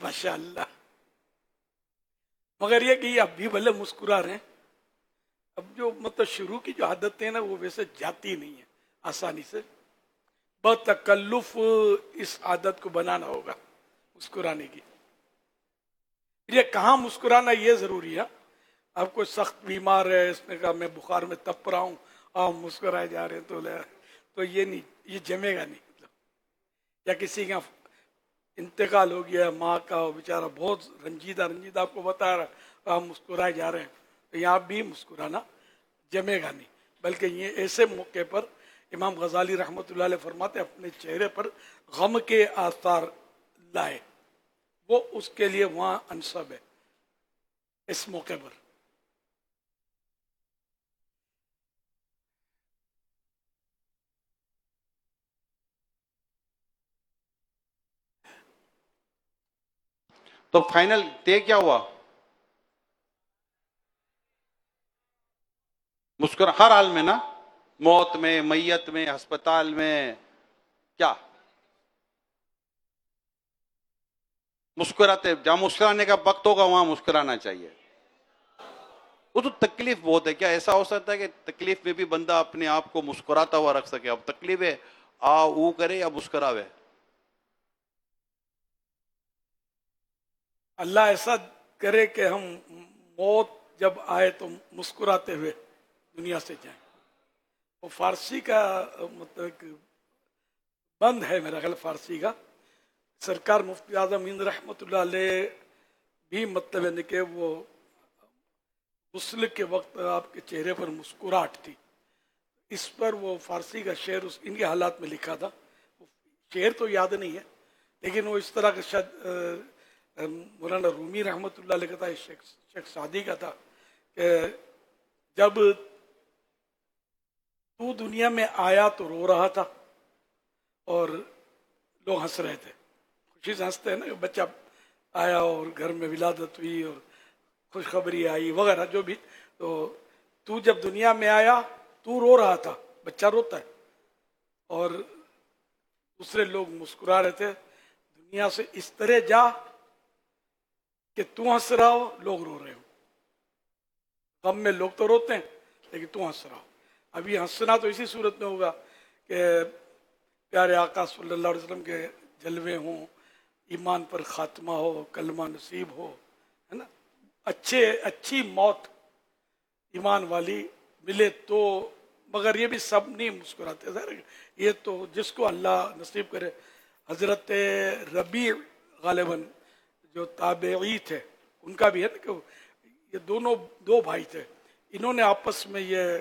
ماشاء اللہ. مگر یہ کہ یہ اب بھی بھلے مسکرا رہے ہیں. اب جو مطلب شروع کی جو عادتیں ہیں نا وہ ویسے جاتی نہیں ہیں آسانی سے. بتکلف اس عادت کو بنانا ہوگا مسکرانے کی. یہ کہاں مسکرانا یہ ضروری ہے. اب کوئی سخت بیمار ہے, اس نے کہا میں بخار میں تپ رہا ہوں, آپ مسکرائے جا رہے ہیں تو یہ نہیں, یہ جمے گا نہیں. مطلب یا کسی کا انتقال ہو گیا ماں کا, بیچارہ بہت رنجیدہ آپ کو بتا رہا, آپ مسکرائے جا رہے ہیں, تو یہاں بھی مسکرانا جمے گا نہیں. بلکہ یہ ایسے موقع پر امام غزالی رحمۃ اللہ علیہ فرماتے اپنے چہرے پر غم کے آثار لائے, وہ اس کے لیے وہاں انسب ہے اس موقع پر. تو فائنل طے کیا ہوا؟ ہر حال میں نا, موت میں, میت میں, ہسپتال میں, کیا مسکراتے, جہاں مسکرانے کا وقت ہوگا وہاں مسکرانا چاہیے. وہ تو تکلیف بہت ہے. کیا ایسا ہو سکتا ہے کہ تکلیف میں بھی بندہ اپنے آپ کو مسکراتا ہوا رکھ سکے؟ اب تکلیف ہے او کرے یا مسکراوے. اللہ ایسا کرے کہ ہم موت جب آئے تو مسکراتے ہوئے دنیا سے جائیں. وہ فارسی کا مطلب ایک بند ہے میرا خیال فارسی کا. سرکار مفتی اعظم ہند رحمۃ اللہ علیہ بھی مطلب ہے کہ وہ غسل کے وقت آپ کے چہرے پر مسکراہٹ تھی. اس پر وہ فارسی کا شعر ان کے حالات میں لکھا تھا. شعر تو یاد نہیں ہے لیکن وہ اس طرح کا شاید مولانا رومی رحمۃ اللہ علیہ کا تھا, شیخ سعدی کا تھا کہ جب تو دنیا میں آیا تو رو رہا تھا اور لوگ ہنس رہے تھے. خوشی سے ہنستے ہیں نا, بچہ آیا اور گھر میں ولادت ہوئی اور خوشخبری آئی وغیرہ جو بھی. تو جب دنیا میں آیا تو رو رہا تھا, بچہ روتا ہے, اور دوسرے لوگ مسکرا رہے تھے. دنیا سے اس طرح جا کہ تو ہنس رہا ہو, لوگ رو رہے ہو. غم میں لوگ تو روتے ہیں لیکن تو ہنس رہا ہو. اب یہ ہنسنا تو اسی صورت میں ہوگا کہ پیارے آقا صلی اللہ علیہ وسلم کے جلوے ہوں, ایمان پر خاتمہ ہو, کلمہ نصیب ہو, ہے نا, اچھی موت ایمان والی ملے تو. مگر یہ بھی سب نہیں مسکراتے. یہ تو جس کو اللہ نصیب کرے. حضرت ربیع غالباً جو تابعی تھے ان کا بھی ہے نا کہ یہ دو بھائی تھے, انہوں نے آپس میں یہ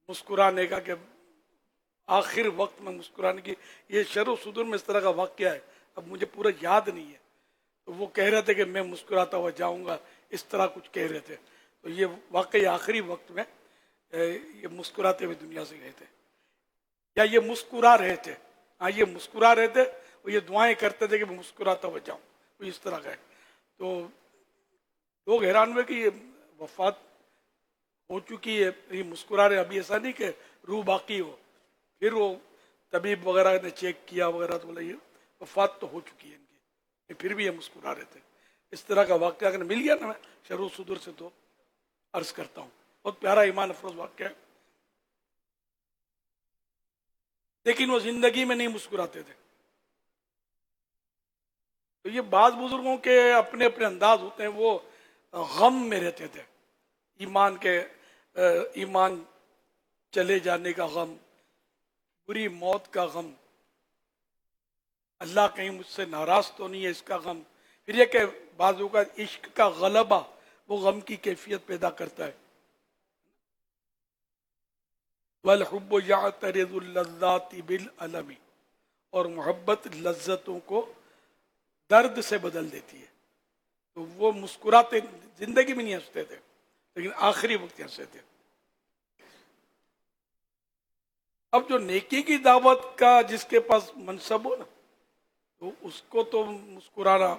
مسکرانے کا کہ آخر وقت میں مسکرانے کی, یہ شرح و صدور میں اس طرح کا واقعہ ہے, اب مجھے پورا یاد نہیں ہے. تو وہ کہہ رہے تھے کہ میں مسکراتا ہوا جاؤں گا, اس طرح کچھ کہہ رہے تھے. تو یہ واقعی آخری وقت میں یہ مسکراتے ہوئے دنیا سے گئے تھے, یا یہ مسکرا رہے تھے. ہاں یہ مسکرا رہے تھے, وہ یہ دعائیں کرتے تھے کہ میں مسکراتا ہوا جاؤں, وہ اس طرح کا ہے. تو لوگ حیران ہوئے کہ یہ وفات ہو چکی ہے, یہ مسکرا رہے. ابھی ایسا نہیں کہ روح باقی ہو. پھر وہ طبیب وغیرہ نے چیک کیا وغیرہ تو بولا یہ وفات تو ہو چکی ہے ان کی, پھر بھی یہ مسکرا رہے تھے. اس طرح کا واقعہ اگر مل گیا نا شرح و صدور سے تو عرض کرتا ہوں, بہت پیارا ایمان افروز واقعہ ہے. لیکن وہ زندگی میں نہیں مسکراتے تھے. تو یہ بعض بزرگوں کے اپنے اپنے انداز ہوتے ہیں, وہ غم میں رہتے تھے. ایمان چلے جانے کا غم, بری موت کا غم, اللہ کہیں مجھ سے ناراض تو نہیں ہے اس کا غم. پھر یہ کہ بعضوں کا عشق کا غلبہ وہ غم کی کیفیت پیدا کرتا ہے. وَالْحُبُّ يَعْتَرِضُ اللَّذَّاتِ بِالْأَلَمِ, اور محبت لذتوں کو درد سے بدل دیتی ہے. تو وہ مسکراتے, زندگی میں نہیں ہنستے تھے لیکن آخری وقت ہنستے تھے. اب جو نیکی کی دعوت کا جس کے پاس منصب ہو نا, تو اس کو تو مسکرانا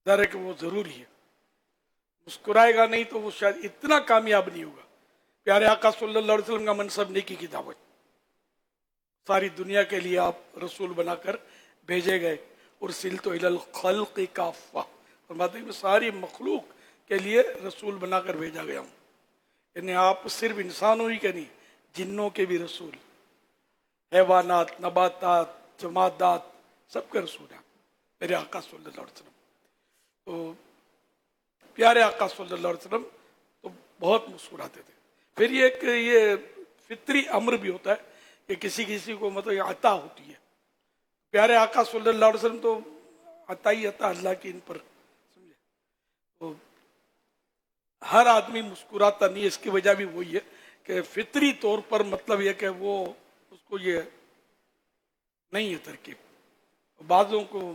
ظاہر ہے کہ وہ ضروری ہے. مسکرائے گا نہیں تو وہ شاید اتنا کامیاب نہیں ہوگا. پیارے آقا صلی اللہ علیہ وسلم کا منصب نیکی کی دعوت, ساری دنیا کے لیے آپ رسول بنا کر بھیجے گئے, ارسلت الی الخلق کافہ، فرماتے ہیں میں ساری مخلوق کے لیے رسول بنا کر بھیجا گیا ہوں. یعنی آپ صرف انسانوں ہی کے نہیں، جنوں کے بھی رسول، حیوانات، نباتات، جمادات، سب کے رسول ہیں میرے آقا صلی اللہ علیہ وسلم. تو پیارے آقا صلی اللہ علیہ وسلم تو بہت مسکراتے تھے. پھر یہ فطری امر بھی ہوتا ہے کہ کسی کسی کو مطلب یہ عطا ہوتی ہے. پیارے آقا صلی اللہ علیہ وسلم تو عطا ہی عطا اللہ کی ان پر، سمجھے. تو ہر آدمی مسکراتا نہیں، اس کی وجہ بھی وہی ہے کہ فطری طور پر مطلب یہ کہ وہ اس کو یہ نہیں ہے ترکیب. بعضوں کو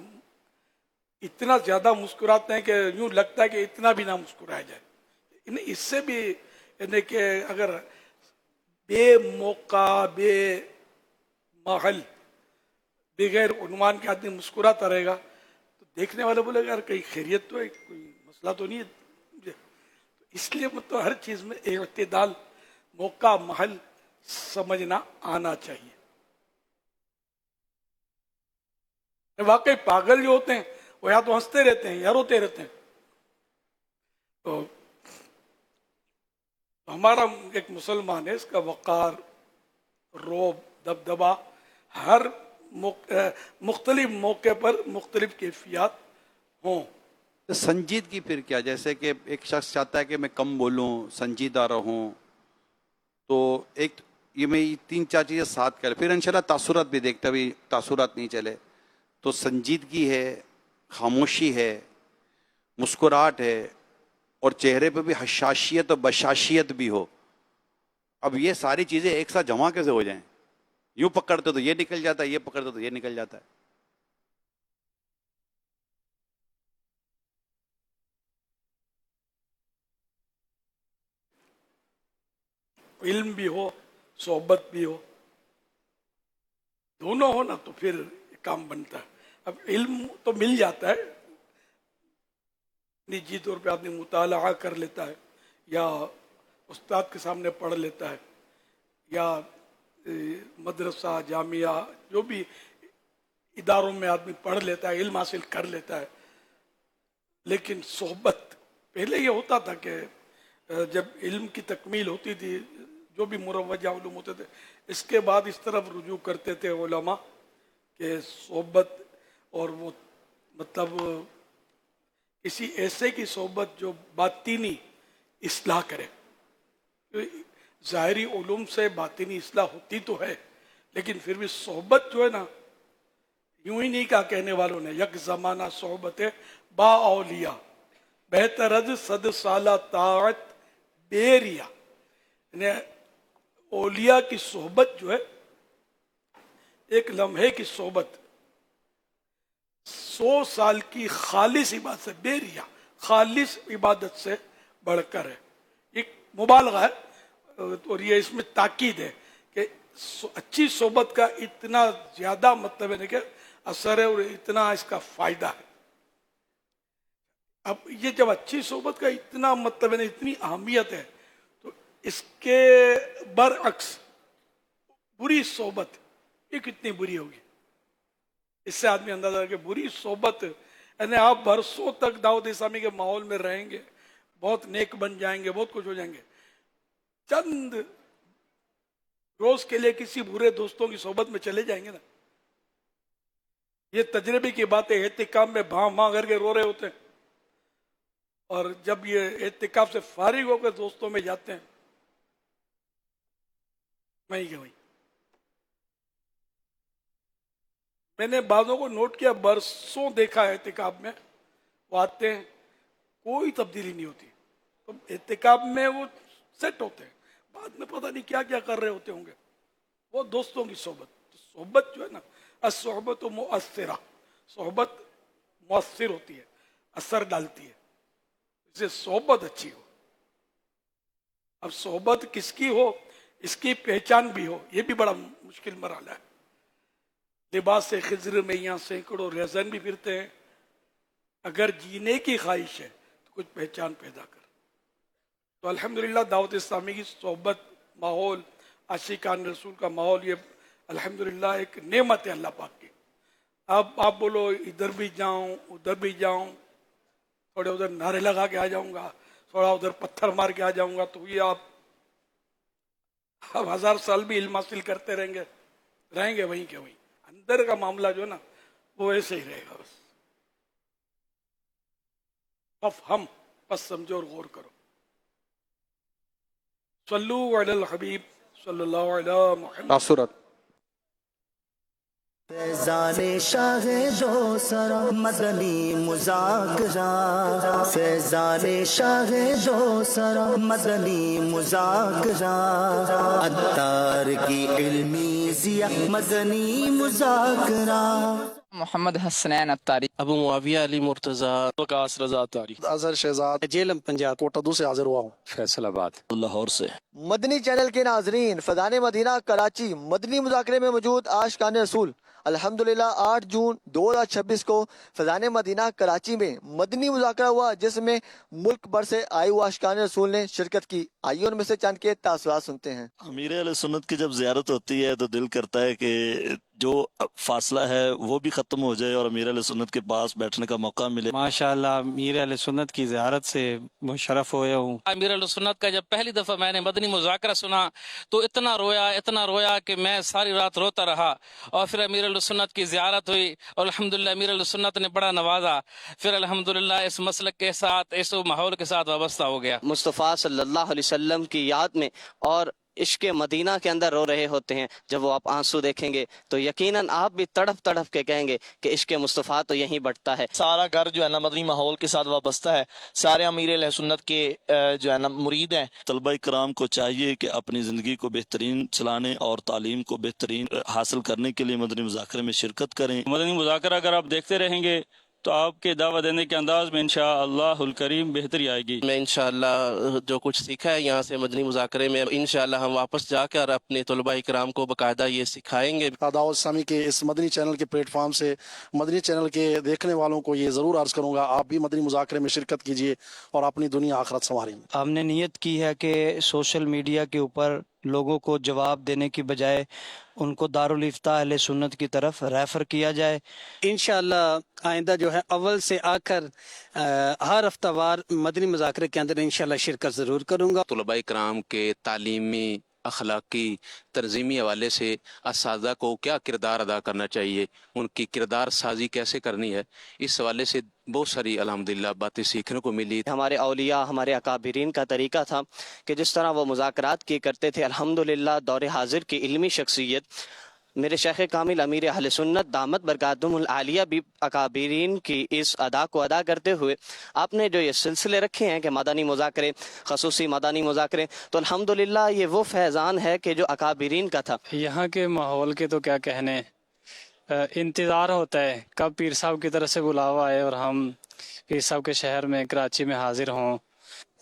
اتنا زیادہ مسکراتے ہیں کہ یوں لگتا ہے کہ اتنا بھی نہ مسکرایا جائے. اس سے بھی یعنی کہ اگر بے موقع، بے محل، بغیر عنوان کے آدمی مسکراتا رہے گا تو دیکھنے والے بولے گا یار کہیں خیریت تو ہے، کوئی مسئلہ تو نہیں ہے. اس لیے مطلب ہر چیز میں اعتدال، موقع، محل سمجھنا آنا چاہیے. واقعی پاگل جو ہوتے ہیں وہ یا تو ہنستے رہتے ہیں یا روتے رہتے ہیں. تو ہمارا ایک مسلمان ہے، اس کا وقار، روب، دبدبا ہر مختلف موقع پر مختلف کیفیات ہوں. سنجیدگی پھر کیا؟ جیسے کہ ایک شخص چاہتا ہے کہ میں کم بولوں، سنجیدہ رہوں، تو ایک یہ میں 3-4 چیزیں ساتھ کرے، پھر انشاءاللہ تاثرات بھی دیکھتا بھی تاثرات نہیں چلے. تو سنجیدگی ہے، خاموشی ہے، مسکراہٹ ہے، اور چہرے پہ بھی حشاشیت اور بشاشیت بھی ہو. اب یہ ساری چیزیں ایک ساتھ جمع کیسے ہو جائیں؟ یوں پکڑتے تو یہ نکل جاتا ہے، یہ پکڑتے تو یہ نکل جاتا ہے. علم بھی ہو، صحبت بھی ہو، دونوں ہو نا تو پھر کام بنتا ہے. اب علم تو مل جاتا ہے، نجی طور پہ آدمی مطالعہ کر لیتا ہے یا استاد کے سامنے پڑھ لیتا ہے یا مدرسہ، جامعہ، جو بھی اداروں میں آدمی پڑھ لیتا ہے، علم حاصل کر لیتا ہے. لیکن صحبت پہلے یہ ہوتا تھا کہ جب علم کی تکمیل ہوتی تھی، جو بھی مروجہ علوم ہوتے تھے، اس کے بعد اس طرف رجوع کرتے تھے علماء کہ صحبت، اور وہ مطلب کسی ایسے کی صحبت جو باطینی اصلاح کرے. ظاہری علوم سے باطینی اصلاح ہوتی تو ہے، لیکن پھر بھی صحبت جو ہے نا، یوں ہی نہیں کہا کہنے والوں نے، یک زمانہ صحبت با اولیاء بہتر از 100 سالہ طاعت بے ریا. یعنی اولیاء کی صحبت جو ہے، ایک لمحے کی صحبت 100 سال کی خالص عبادت سے، بے ریا خالص عبادت سے بڑھ کر ہے. ایک مبالغہ ہے، اور یہ اس میں تاکید ہے کہ اچھی صحبت کا اتنا زیادہ مطلب ہے کہ اثر ہے اور اتنا اس کا فائدہ ہے. اب یہ جب اچھی صحبت کا اتنا مطلب ہے، اتنی اہمیت ہے، تو اس کے برعکس بری صحبت یہ کتنی بری ہوگی. اس سے آدمی اندازہ ہے کہ بری صحبت، یعنی آپ برسوں تک دعوت اسلامی کے ماحول میں رہیں گے، بہت نیک بن جائیں گے، بہت کچھ ہو جائیں گے، چند روز کے لیے کسی برے دوستوں کی صحبت میں چلے جائیں گے نا، یہ تجربے کی باتیں اعتکاف میں بھاں کر کے رو رہے ہوتے ہیں، اور جب یہ اعتکاف سے فارغ ہو کر دوستوں میں جاتے ہیں، میں نے بعضوں کو نوٹ کیا، برسوں دیکھا اعتکاف میں وہ آتے ہیں، کوئی تبدیلی نہیں ہوتی. تو اعتکاف میں وہ سیٹ ہوتے ہیں، بعد میں پتہ نہیں کیا کیا کر رہے ہوتے ہوں گے. وہ دوستوں کی صحبت، صحبت جو ہے نا، الصحبت مؤثرہ، صحبت مؤثر ہوتی ہے، اثر ڈالتی ہے، اس سے صحبت اچھی ہو. اب صحبت کس کی ہو، اس کی پہچان بھی ہو، یہ بھی بڑا مشکل مرحلہ ہے. لباس خضر میں یہاں سینکڑوں ریزن بھی پھرتے ہیں، اگر جینے کی خواہش ہے تو کچھ پہچان پیدا کر. تو الحمدللہ دعوت اسلامی کی صحبت، ماحول، عاشقان رسول کا ماحول، یہ الحمدللہ ایک نعمت ہے اللہ پاک کی. अब आप बोलो इधर भी जाऊं उधर भी जाऊं, थोड़े उधर नारे लगा के आ जाऊंगा, थोड़ा उधर पत्थर मार के आ जाऊंगा, तो ये आप अब 1000 साल भी इल्म हासिल करते रहेंगे वहीं के वहीं। अंदर का मामला जो ना वो ऐसे ही रहेगा बस। हम बस समझो और गौर करो। सल्लू अलल हबीब सल्लल्लाहु अलैहि मुहम्मद। तासुरत फैज़ाने शाहे दो सरा मदनी मुज़ाकरा, फैज़ाने शाहे दो सरा मदनी मुज़ाकरा, अत्तार की इल्मी ज़िया मदनी मुज़ाकरा। मोहम्मद हसनैन अत्तारी, अबू मुआविया अली मुर्तज़ा, वकास रज़ा तारी, अजहर शहजाद जेलम पंजाब कोटा 2 से हाजिर हुआ हूँ। फैसलाबाद, लाहौर से। मदनी चैनल के नाजरीन, फैज़ाने मदीना कराची मदनी मुज़ाकरे में मौजूद आशिकाने रसूल अल्हम्दुलिल्लाह 8 जून 2026 को फैज़ाने मदीना कराची में मदनी मुज़ाकरा हुआ, जिसमें मुल्क भर से आए हुए आशिकाने रसूल ने शिरकत की। आइए उनमें से चंद के तासुरात सुनते हैं। अमीर अहले सुन्नत की जब ज़ियारत होती है तो दिल करता है कि जो फासला है वो भी ख़त्म हो जाए और अमीर अहले सुन्नत के पास बैठने का मौका मिले। माशाअल्लाह अमीर अहले सुन्नत की ज़ियारत से मुशर्रफ होया हूँ। अमीर अहले सुन्नत का जब पहली दफ़ा मैंने मदनी मुज़ाकरा सुना तो इतना रोया कि मैं सारी रात रोता रहा। और फिर अमीर अहले सुन्नत की ज़ियारत हुई और अल्हम्दुलिल्लाह अमीर अहले सुन्नत ने बड़ा नवाजा। फिर अल्हम्दुलिल्लाह इस मसलक के साथ, इस माहौल के साथ वाबस्ता हो गया। मुस्तफ़ा सल्लल्लाहु अलैहि वसल्लम की याद में और इश्क़ मदीना के अंदर रो रहे होते हैं। जब वो आप आंसू देखेंगे तो यकीनन आप भी तड़प तड़प के कहेंगे कि इश्क़ मुस्तफ़ा तो यहीं बढ़ता है। सारा घर जो है ना मदनी माहौल के साथ वाबस्ता है। सारे अमीर अहले सुन्नत के जो है ना मुरीद हैं। तलबा इकराम को चाहिए कि अपनी ज़िंदगी को बेहतरीन चलाने और तालीम को बेहतरीन हासिल करने के लिए मदनी मुज़ाकरे में शिरकत करें। मदनी मुज़ाकरा अगर आप देखते रहेंगे तो आपके दावा देने के अंदाज में इंशाअल्लाहुल करीम बेहतरी आएगी। मैं इंशाअल्लाह जो कुछ सीखा है यहाँ से मदनी मुज़ाकरे में, इंशाअल्लाह हम वापस जाकर अपने तलबा इकराम को बाकायदा ये सिखाएंगे। दाऊद सामी के इस मदनी चैनल के प्लेटफॉर्म से मदनी चैनल के देखने वालों को ये ज़रूर अर्ज़ करूँगा, आप भी मदनी मुज़ाकरे में शिरकत कीजिए और अपनी दुनिया आखिरत संवारिए। हमने नियत की है कि सोशल मीडिया के ऊपर लोगों को जवाब देने की बजाय उनको दारुल इफ्ता अहले सुन्नत की तरफ रेफर किया जाए। इंशाअल्लाह आइंदा जो है अव्वल से आखिर हर हफ्तावार मदनी मुज़ाकरे के अंदर इंशाअल्लाह शिरकत ज़रूर करूँगा। तलबा इकराम के तालीमी अखलाकी तंजीमी हवाले से असातिज़ा को क्या किरदार अदा करना चाहिए, उनकी किरदार साजी कैसे करनी है, इस हवाले से बहुत सारी अल्हम्दुलिल्लाह बातें सीखने को मिली। हमारे औलिया, हमारे अकाबिरीन का तरीका था कि जिस तरह वो मुज़ाकरात किए करते थे, अल्हम्दुलिल्लाह दौर हाजिर की इल्मी शख्सियत मेरे शेख कामिल अमीर अहले सुन्नत दामत बरकातुहुल आलिया भी अकाबिरीन की इस अदा को अदा करते हुए आपने जो ये सिलसिले रखे हैं कि मदनी मुज़ाकरे, खसूसी मदनी मुज़ाकरे, तो अल्हम्दुलिल्लाह ये वो फैज़ान है कि जो अकाबिरीन का था। यहाँ के माहौल के तो क्या कहने, इंतज़ार होता है कब पीर साहब की तरफ से बुलावा आए और हम पीर साहब के शहर में कराची में हाजिर हों।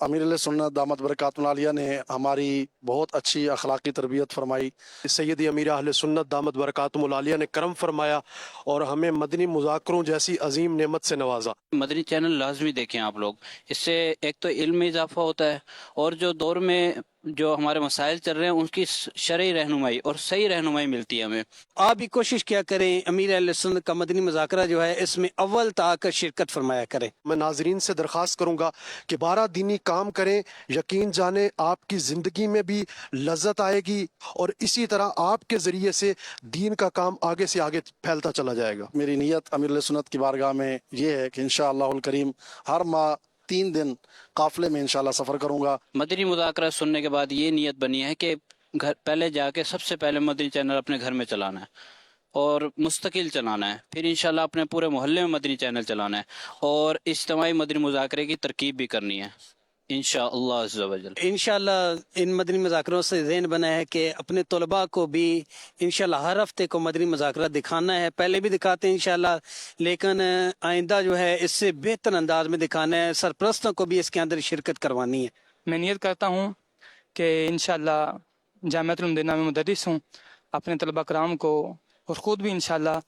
अमीर अहले सुन्नत दामत बरकातुहुल आलिया ने हमारी बहुत अच्छी अखलाकी तरबियत फरमाई। सैयदी अमीर अहले सुन्नत दामत बरकातुहुल आलिया ने करम फरमाया और हमें मदनी मुज़ाकरों जैसी अजीम नेमत से नवाजा। मदनी चैनल लाजमी देखें आप लोग, इससे एक तो इल्म में इजाफा होता है और जो दौर में जो हमारे मसाइल चल रहे हैं उनकी शरई रहनुमाई और सही रहनुमाई मिलती है हमें। आप भी कोशिश क्या करें अमीर अहले सुन्नत का मदनी मुज़ाकरा जो है इसमें अव्वल तक शिरकत फरमाया करें। मैं नाजरीन से दरख्वास्त करूंगा कि 12 दीनी काम करें, यकीन जाने आपकी ज़िंदगी में भी लज्जत आएगी और इसी तरह आपके ज़रिए से दीन का काम आगे से आगे फैलता चला जाएगा। मेरी नीयत अमीर अहले सुन्नत की बारगाह में ये है कि इंशाअल्लाहुल करीम हर माह 3 दिन काफिले में इंशाल्लाह सफ़र करूँगा। मदनी मुज़ाकरा सुनने के बाद ये नियत बनी है कि घर पहले जाके सबसे पहले मदनी चैनल अपने घर में चलाना है और मुस्तकिल चलाना है, फिर इंशाल्लाह अपने पूरे मोहल्ले में मदनी चैनल चलाना है और इज्तिमाई मदनी मुज़ाकरे की तरकीब भी करनी है इंशाअल्लाह अज़्ज़ा वजल। इंशाल्लाह इन मदनी मुज़ाकरों से ज़हन बना है कि अपने तलबा को भी इंशाल्लाह हर हफ्ते को मदनी मुज़ाकरा दिखाना है। पहले भी दिखाते हैं इंशाल्लाह, लेकिन आइंदा जो है इससे बेहतर अंदाज में दिखाना है। सरपरस्तों को भी इसके अंदर शिरकत करवानी है। मैं नियत करता हूँ कि इंशाल्लाह जामिअतुल मदीना में मुदर्रिस हूँ, अपने तलबा कराम को और ख़ुद भी इंशाल्लाह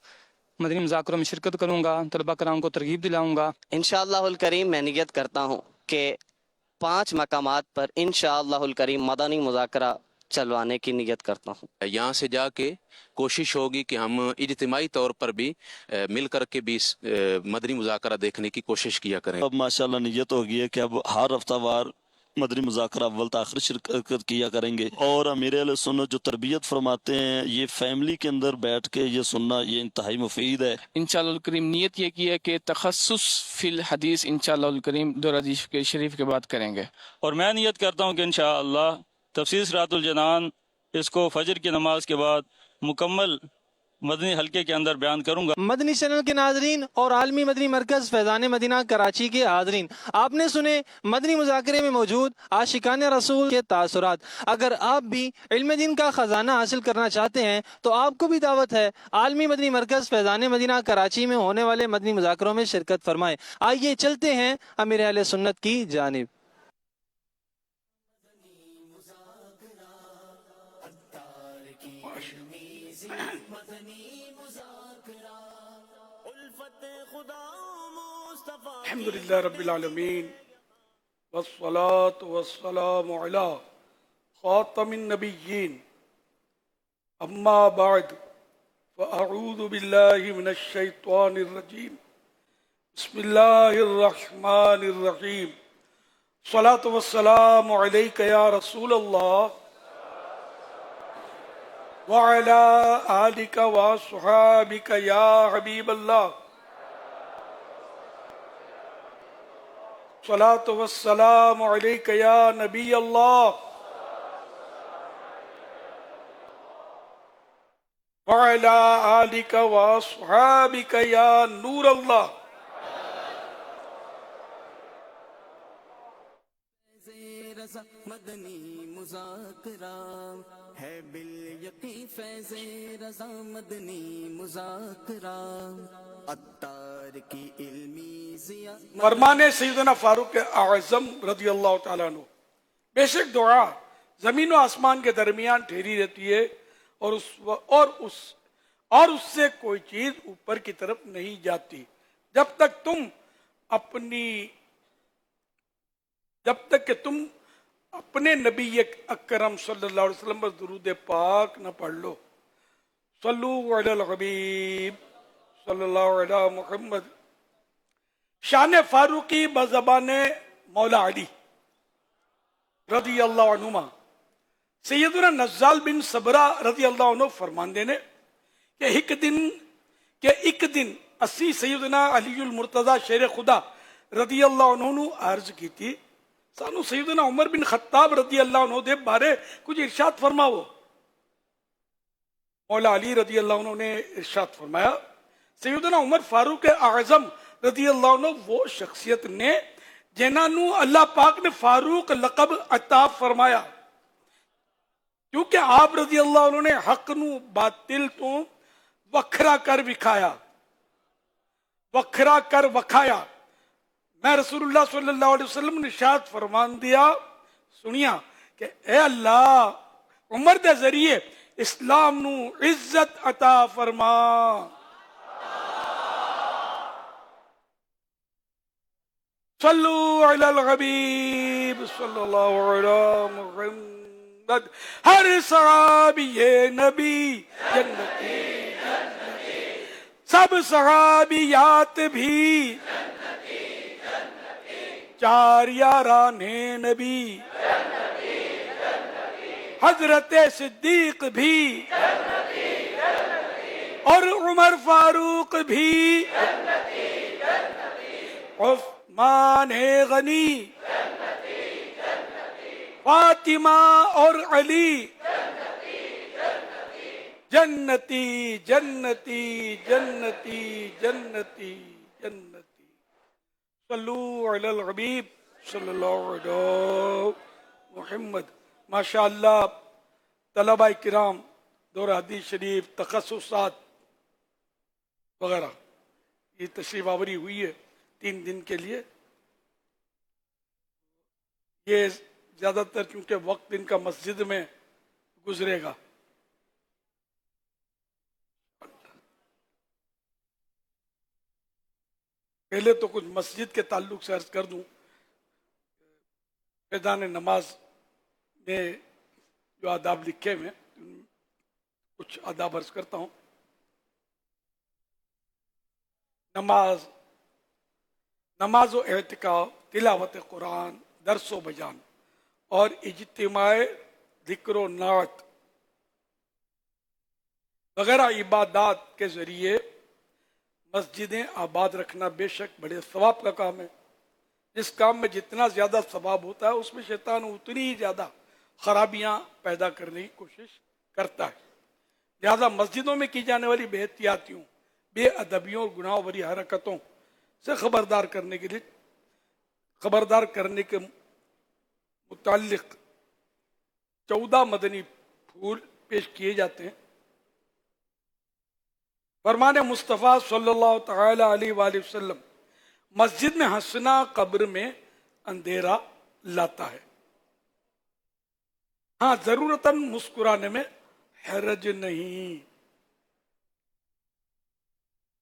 मदनी मुज़ाकरों में शिरकत करूँगा, तलबा कराम को तरगीब दिलाऊँगा। इंशाअल्लाहुल करीम मैं नियत करता हूँ कि 5 मकामात पर इंशाअल्लाहुल करीम मदनी मुज़ाकरा चलवाने की नियत करता हूँ। यहाँ से जाके कोशिश होगी कि हम इज्तिमाई तौर पर भी मिल कर के भी मदनी मुज़ाकरा देखने की कोशिश किया करें। अब माशाल्लाह नियत हो गई है कि अब हर हफ्तावार मदनी मुज़ाकरा अव्वल से आखिर शिरकत किया करेंगे। और अमीर अहले सुन्नत जो तरबियत फरमाते हैं ये फैमिली के अंदर बैठ के ये सुनना ये इंतहाई मुफीद है। इंशाअल्लाह करीम नियत ये की है कि तखस्सुस फिल हदीस इंशाअल्लाह करीम दो हदीस के शरीफ के बात करेंगे। और मैं नियत करता हूँ कि इंशाअल्लाह तफसीर सिरातुल जनान इसको फजर की नमाज के बाद मुकम्मल मदनी हल्के के अंदर बयान करूंगा। मदनी चैनल के नाजरीन और आलमी मदनी मरकज फैज़ान मदीना कराची के हाजरीन, आपने सुने मदनी मुज़ाकरे में मौजूद आशिकान रसूल के तासुरात। अगर आप भी इल्म दीन का ख़जाना हासिल करना चाहते हैं तो आपको भी दावत है आलमी मदनी मरकज फैज़ान मदीना कराची में होने वाले मदनी मुज़ाकरों में शिरकत फरमाएं। आइए चलते हैं अमीर अहले सुन्नत की जानिब। अल्हम्दुलिल्लाह रब्बिल आलमीन वस्सलातु वस्सलामु अला खातमिन नबिय्यीन अम्मा बाद फ़अऊज़ु बिल्लाहि मिनश शैतानिर रजीम बिस्मिल्लाहिर रहमानिर रहीम सलातु वस्सलामु अलैका या रसूलल्लाह व अला आलिका व अस्हाबिका या हबीबल्लाह सलातु वस्सलामु अलैका या नबी अल्लाह व अला आलिका व अस्हाबिका या नूर अल्लाह। मदनी मुज़ाकरा है बिल यकीन फैज़े रज़ा मदनी मुज़ाकरा अत्तार की इल्मी ज़िया फरमाने सैयदना फारूक आज़म रज़ी अल्लाह ताला अन्हु, बेशक दुआ जमीन और आसमान के दरमियान ठहरी रहती है और उससे कोई चीज ऊपर की तरफ नहीं जाती जब तक कि तुम अपने नबी अकरम सल्लल्लाहु अलैहि वसल्लम पर दुरूद पाक न पढ़ लो। सल्लू अलल हबीब सल्लल्लाहु अलैहि मुहम्मद। शान फारूकी बज़बाने मौला अली रज़ी अल्लाह अन्हुमा सैयदना नज़्ज़ाल बिन सबरा रज़ी अल्लाह अन्हु फरमांदे ने कि एक दिन असी सैयदना अलीउल मुर्तज़ा शेर खुदा रज़ी अल्लाह अन्हु ने अर्ज की थी सानू सैयदना उमर बिन खत्ताब रज़ी अल्लाह अन्हु दे बारे कुछ इरशाद फरमाओ। मौला अली रज़ी अल्लाह अन्हु ने इरशाद फरमाया सैयदना उमर फारूक आज़म रज़ी अल्लाह अन्हु वो शख्सियत ने जिन्हां नू अल्लाह पाक ने फारूक लक़ब अता फरमाया क्योंकि आप रज़ी अल्लाह अन्हु ने हक नू बातिल तो वखरा कर वखाया। मैं रसूलुल्लाह सल्लल्लाहु अलैहि वसल्लम ने इरशाद फरमान दिया सुनिया कि ए अल्लाह उमर दे जरिए इस्लाम नू इज्जत अता फरमा। सल्लू अलल हबीब सल्लल्लाहु अलैहि मुहम्मद। हर सहाबी ये नबी जन्नती सब सहाबियात भी चार याराने नबी हजरत सिद्दीक भी और उमर फारूक भी उस्मान गनी फातिमा और अली जन्नती जन्नती जन्नती जन्नती जन्नती। सल्लू अलल हबीब सल्लल्लाहु अलैहि मुहम्मद। माशाअल्लाह तलबा किराम दौरा हदीस शरीफ तखस्सुसात वगैरह ये तशरीफ आवरी हुई है 3 दिन के लिए। ये ज्यादातर क्योंकि वक्त इनका मस्जिद में गुजरेगा। पहले तो कुछ मस्जिद के ताल्लुक से अर्ज कर दूं। मैदान नमाज में जो आदाब लिखे हुए हैं, कुछ आदाब अर्ज करता हूँ। नमाज व एहतिकाफ, तिलावत कुरान, दर्स व बयान और इज्तिमाए ज़िक्र व नात वगैरह इबादात के जरिए मस्जिदें आबाद रखना बेशक बड़े सवाब का काम है। जिस काम में जितना ज्यादा सवाब होता है उसमें शैतान उतनी ही ज्यादा खराबियां पैदा करने की कोशिश करता है। लिहाजा मस्जिदों में की जाने वाली बेहतियातियों, बेअदबियों और गुनाह भरी हरकतों से खबरदार करने के मुताल्लिक 14 मदनी फूल पेश किए जाते हैं। फरमाने मुस्तफ़ा सल्लल्लाहु तआला अलैहि वसल्लम, मस्जिद में हंसना कब्र में अंधेरा लाता है। हाँ, जरूरतन मुस्कुराने में हरज नहीं।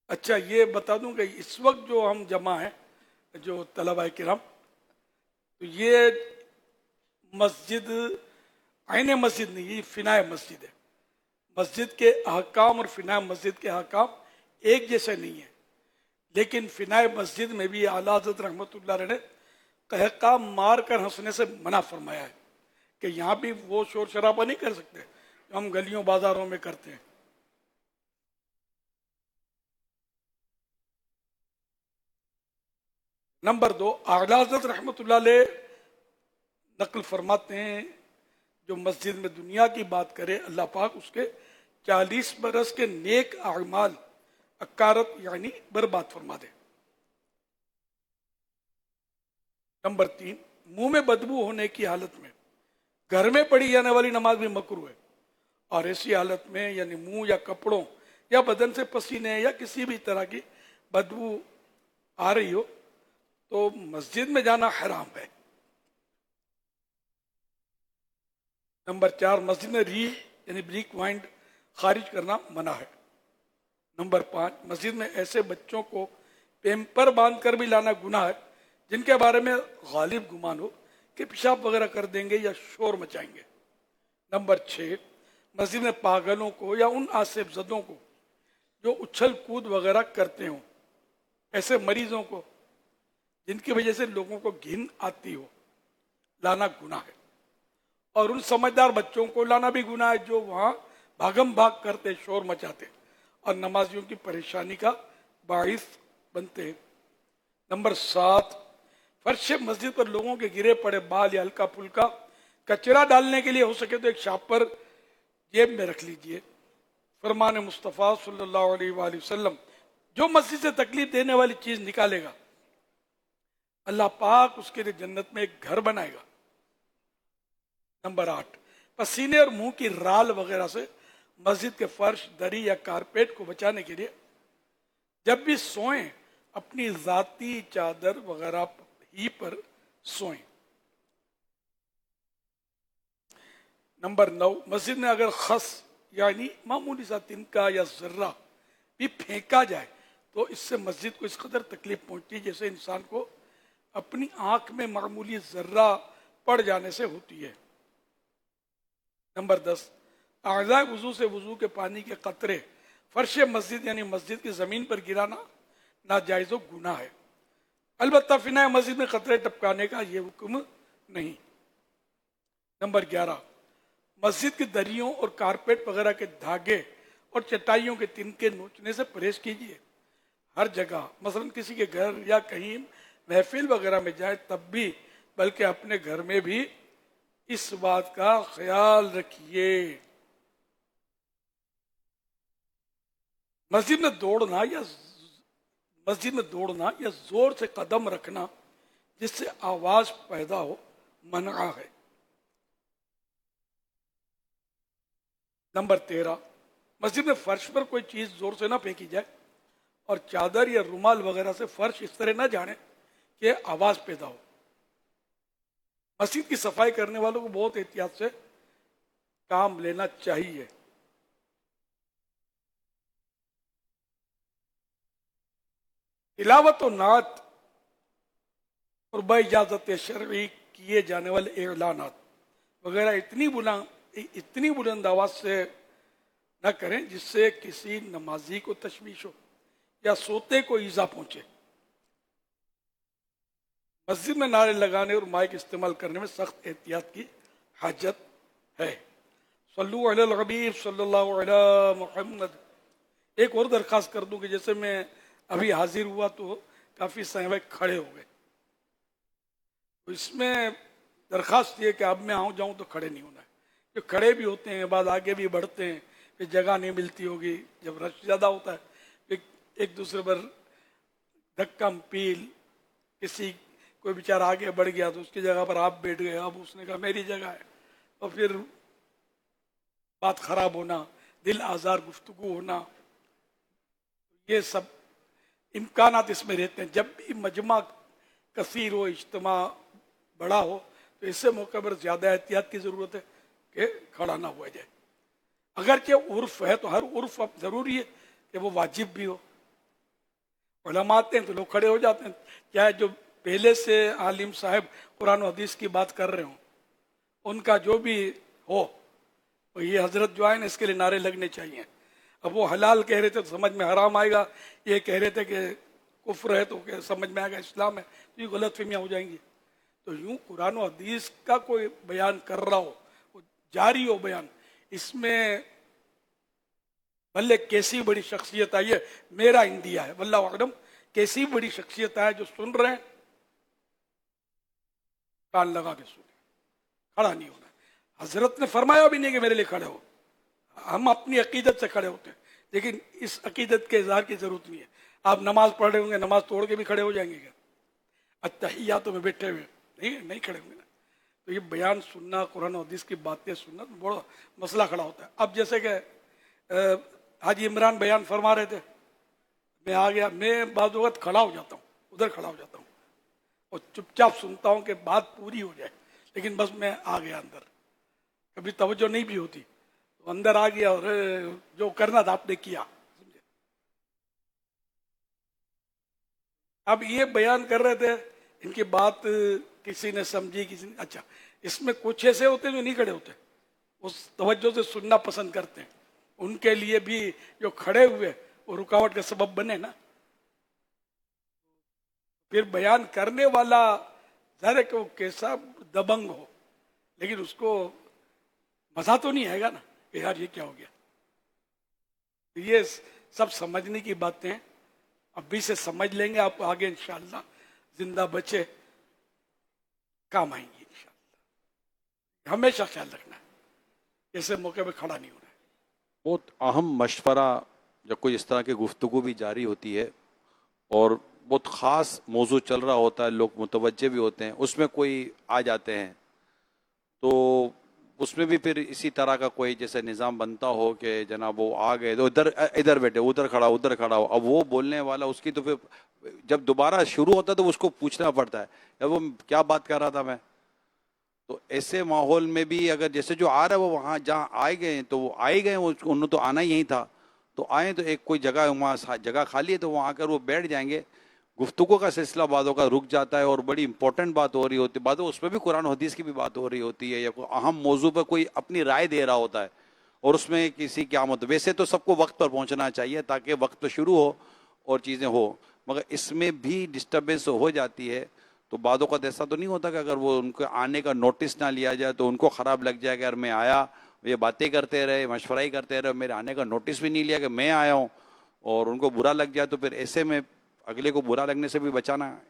अच्छा, ये बता दूं कि इस वक्त जो हम जमा हैं, जो तलबा किराम, तो ये मस्जिद आईने मस्जिद नहीं, ये फिनाए मस्जिद है। मस्जिद के अहकाम और फिनाए मस्जिद के अहकाम एक जैसे नहीं है, लेकिन फिनाए मस्जिद में भी आला हज़रत रहमतुल्लाह अलैह ने कहका मार कर हंसने से मना फरमाया है कि यहाँ भी वो शोर शराबा नहीं कर सकते जो हम गलियों बाजारों में करते हैं। नंबर 2, आला हज़रत रहमतुल्लाह अलैह नकल फरमाते हैं, जो मस्जिद में दुनिया की बात करे अल्लाह पाक उसके 40 बरस के नेक अमाल अकारत यानी बर्बाद फरमा दे। नंबर 3, मुंह में बदबू होने की हालत में घर में पढ़ी जाने वाली नमाज भी मकरूह है, और ऐसी हालत में यानी मुंह या कपड़ों या बदन से पसीने या किसी भी तरह की बदबू आ रही हो तो मस्जिद में जाना हराम है। नंबर 4, मस्जिद में री यानी ब्रीक वाइंड खारिज करना मना है। नंबर 5, मस्जिद में ऐसे बच्चों को पेम्पर बांध कर भी लाना गुनाह है जिनके बारे में गालिब गुमान हो कि पेशाब वगैरह कर देंगे या शोर मचाएंगे। नंबर 6, मस्जिद में पागलों को या उन आसिफ ज़दों को जो उछल कूद वगैरह करते हों, ऐसे मरीजों को जिनकी वजह से लोगों को घिन आती हो, लाना गुनाह है। और उन समझदार बच्चों को लाना भी गुनाह है जो वहां भागम भाग करते, शोर मचाते और नमाजियों की परेशानी का बाइस बनते हैं। नंबर 7, फर्श मस्जिद पर लोगों के गिरे पड़े बाल या हल्का फुल्का कचरा डालने के लिए हो सके तो एक शापर जेब में रख लीजिए। फरमाने मुस्तफ़ा सल्लल्लाहु अलैहि वसल्लम, जो मस्जिद से तकलीफ देने वाली चीज निकालेगा अल्लाह पाक उसके लिए जन्नत में एक घर बनाएगा। नंबर 8, पसीने और मुंह की राल वगैरह से मस्जिद के फर्श, दरी या कारपेट को बचाने के लिए जब भी सोएं अपनी जाती चादर वगैरह ही पर सोएं। नंबर 9, मस्जिद में अगर खस यानी मामूली सा तिनका या जर्रा भी फेंका जाए तो इससे मस्जिद को इस कदर तकलीफ पहुंचती है जैसे इंसान को अपनी आंख में मामूली जर्रा पड़ जाने से होती है। नंबर 10, आज़ाए वुजू से वुजू के पानी के कतरे फर्श मस्जिद यानी मस्जिद की जमीन पर गिराना नाजायज़ गुनाह है। अलबत्ता फिनाए मस्जिद में कतरे टपकाने का ये हुक्म नहीं। नंबर 11, मस्जिद की दरियों और कारपेट वगैरह के धागे और चटाइयों के तिनके नोचने से परहेज कीजिए। हर जगह, मसलन किसी के घर या कहीं महफिल वगैरह में जाए तब भी, बल्कि अपने घर में भी इस बात का ख्याल रखिए। मस्जिद में दौड़ना या जोर से कदम रखना जिससे आवाज पैदा हो मना है। नंबर 13, मस्जिद में फर्श पर कोई चीज जोर से ना फेंकी जाए और चादर या रुमाल वगैरह से फर्श इस तरह ना जाने कि आवाज पैदा हो। मस्जिद की सफाई करने वालों को बहुत एहतियात से काम लेना चाहिए। तिलावत और नात और बाइजाज़त शरई किए जाने वाले एलानात वगैरह इतनी इतनी बुलंद आवाज से न करें जिससे किसी नमाजी को तशवीश हो या सोते को ईजा पहुंचे। मस्जिद में नारे लगाने और माइक इस्तेमाल करने में सख्त एहतियात की हाजत है। सल्लु अलल हबीब सल्लल्लाहु अलैहि मुहम्मद। एक और दरखास्त कर दूं कि जैसे मैं अभी हाजिर हुआ तो काफी समय खड़े हो गए, तो इसमें दरखास्त ये कि अब मैं आऊँ जाऊँ तो खड़े नहीं होना है। जो खड़े भी होते हैं बाद आगे भी बढ़ते हैं, फिर जगह नहीं मिलती होगी, जब रश ज़्यादा होता है फिर एक दूसरे पर धक्का पील, किसी कोई बेचारा आगे बढ़ गया तो उसकी जगह पर आप बैठ गए, अब उसने कहा मेरी जगह है, और फिर बात खराब होना, दिल आज़ार गुफ्तगू होना, ये सब इम्कानात इसमें रहते हैं। जब भी मजमा कसीर हो, इज्तिमा बड़ा हो, तो इससे मौके पर ज़्यादा एहतियात की ज़रूरत है कि खड़ा ना हुआ जाए। अगरचे उर्फ है तो हर उर्फ अब ज़रूरी है कि वो वाजिब भी हो। उलमा आते हैं तो लोग खड़े हो जाते हैं, चाहे जो पहले से आलिम साहब कुरान और हदीस की बात कर रहे हो, उनका जो भी हो, तो ये हजरत जो आए ना इसके लिए नारे लगने चाहिए। अब वो हलाल कह रहे थे तो समझ में हराम आएगा, ये कह रहे थे कि कुफ्र है तो समझ में आएगा इस्लाम है, तो ये गलत फहमियाँ हो जाएंगी। तो यूं कुरान और हदीस का कोई बयान कर रहा हो, वो जारी हो बयान, इसमें भले कैसी बड़ी शख्सियत आई है, मेरा इंडिया है वल्लाहु आलम, कैसी बड़ी शख्सियत है जो सुन रहे हैं कान लगा के सुने, खड़ा नहीं होना। हजरत ने फरमाया भी नहीं कि मेरे लिए खड़े हो, हम अपनी अकीदत से खड़े होते हैं, लेकिन इस अकीदत के इजहार की जरूरत नहीं है। आप नमाज पढ़ रहे होंगे, नमाज तोड़ के भी खड़े हो जाएंगे क्या? अत्तहियातों में बैठे हुए नहीं खड़े होंगे ना। तो ये बयान सुनना, कुरान और हदीस की बातें सुनना तो बड़ा मसला खड़ा होता है। अब जैसे कि हाजी इमरान बयान फरमा रहे थे, मैं आ गया, मैं बाद वक्त खड़ा हो जाता हूँ, उधर खड़ा हो जाता हूँ और चुपचाप सुनता हूँ कि बात पूरी हो जाए, लेकिन बस मैं आ गया अंदर, कभी तवज्जो नहीं भी होती, तो अंदर आ गया और जो करना था आपने किया। अब ये बयान कर रहे थे, इनकी बात किसी ने समझी, किसी ने, अच्छा इसमें कुछ ऐसे होते हैं जो नहीं खड़े होते, उस तवज्जो से सुनना पसंद करते हैं, उनके लिए भी जो खड़े हुए वो रुकावट का सबब बने ना। फिर बयान करने वाला ज़ाहिर है कि वो कैसा दबंग हो, लेकिन उसको मजा तो नहीं आएगा ना कि यार ये क्या हो गया। ये सब समझने की बातें अभी से समझ लेंगे, आप आगे इंशाअल्लाह जिंदा बचे काम आएंगी इंशाअल्लाह। हमेशा ख्याल रखना है, ऐसे मौके पे खड़ा नहीं होना है। बहुत अहम मशवरा जब कोई इस तरह की गुफ्तगू भी जारी होती है और बहुत ख़ास मौजू चल रहा होता है, लोग मुतवज्जे भी होते हैं, उसमें कोई आ जाते हैं तो उसमें भी फिर इसी तरह का कोई जैसे निज़ाम बनता हो कि जनाब वो आ गए तो इधर बैठे, उधर खड़ा हो। अब वो बोलने वाला उसकी तो फिर जब दोबारा शुरू होता है तो उसको पूछना पड़ता है अब वो क्या बात कर रहा था मैं। तो ऐसे माहौल में भी अगर जैसे जो आ रहा है वो वहाँ जहाँ आए गए तो वो आए गए, उन्होंने तो आना ही यही था, तो आए तो एक कोई जगह वहाँ जगह खाली है तो वहाँ आकर वो बैठ जाएंगे। गुफ्तगू का सिलसिला बातों का रुक जाता है और बड़ी इंपॉर्टेंट बात हो रही होती है, बातों उसमें भी कुरान हदीस की भी बात हो रही होती है, या कोई अहम मौजू पर कोई अपनी राय दे रहा होता है और उसमें किसी क्या मत। वैसे तो सबको वक्त पर पहुंचना चाहिए ताकि वक्त पर शुरू हो और चीज़ें हो, मगर इसमें भी डिस्टर्बेंस हो जाती है। तो बातों का ऐसा तो नहीं होता कि अगर वो उनके आने का नोटिस ना लिया जाए तो उनको ख़राब लग जाए कि यार मैं आया, ये बातें करते रहे, मशवरा ही करते रहे, मेरे आने का नोटिस भी नहीं लिया कि मैं आया हूँ, और उनको बुरा लग जाए तो फिर ऐसे में अगले को बुरा लगने से भी बचाना है।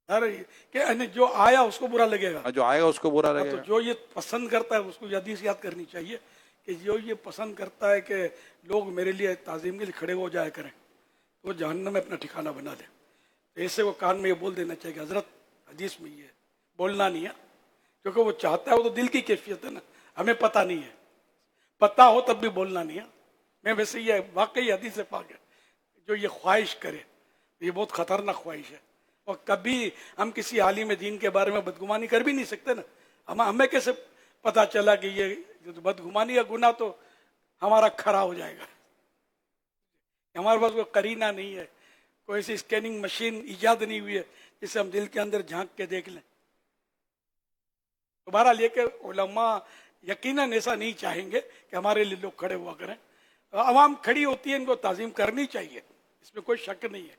अरे जो आया उसको बुरा लगेगा, जो आएगा उसको बुरा लगेगा। तो जो ये पसंद करता है उसको हदीस याद करनी चाहिए कि जो ये पसंद करता है कि लोग मेरे लिए ताज़ीम के लिए खड़े हो जाया करें, तो जहन्नम में अपना ठिकाना बना ले। तो ऐसे वो कान में ये बोल देना चाहिए हजरत हदीस में ये बोलना नहीं है, क्योंकि वो चाहता है, वो तो दिल की कैफियत है ना, हमें पता नहीं है, पता हो तब भी बोलना नहीं है। मैं वैसे ये वाकई हदीस से पाक है, जो ये ख्वाहिश करे ये बहुत खतरनाक ख्वाहिश है, और कभी हम किसी आलिम दीन के बारे में बदगुमानी कर भी नहीं सकते ना। हमें कैसे पता चला कि ये बदगुमानी का गुनाह तो हमारा खरा हो जाएगा। हमारे पास कोई करीना नहीं है, कोई ऐसी स्कैनिंग मशीन ईजाद नहीं हुई है जिससे हम दिल के अंदर झांक के देख लें। दोबारा लेके उलमा यकीनन ऐसा नहीं चाहेंगे कि हमारे लिए लोग खड़े हुआ करें। आवाम खड़ी होती है, इनको ताज़ीम करनी चाहिए, इसमें कोई शक नहीं है।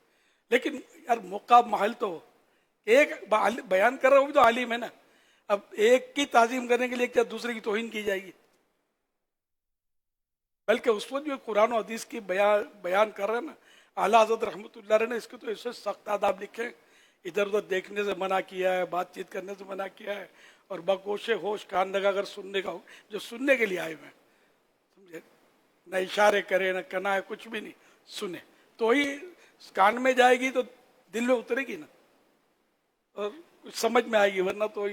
लेकिन यार मौका महल तो एक बयान कर रहा हूँ, भी तो आलिम है ना। अब एक की ताज़ीम करने के लिए क्या दूसरे की तौहीन की जाएगी? बल्कि उस वक्त जो कुरान और हदीस की बयान कर रहे हैं ना, आला हज़रत रहमतुल्लाह अलैह ने इसके तो ऐसे सख्त आदाब लिखे हैं। इधर उधर देखने से मना किया है, बातचीत करने से मना किया है, और बकोशे होश कान लगा कर सुनने का हो, जो सुनने के लिए आए हुए हैं, समझे, न इशारे करे न कना है, कुछ भी नहीं, सुने तो ही कान में जाएगी तो दिल में उतरेगी ना, और कुछ समझ में आएगी, वरना तो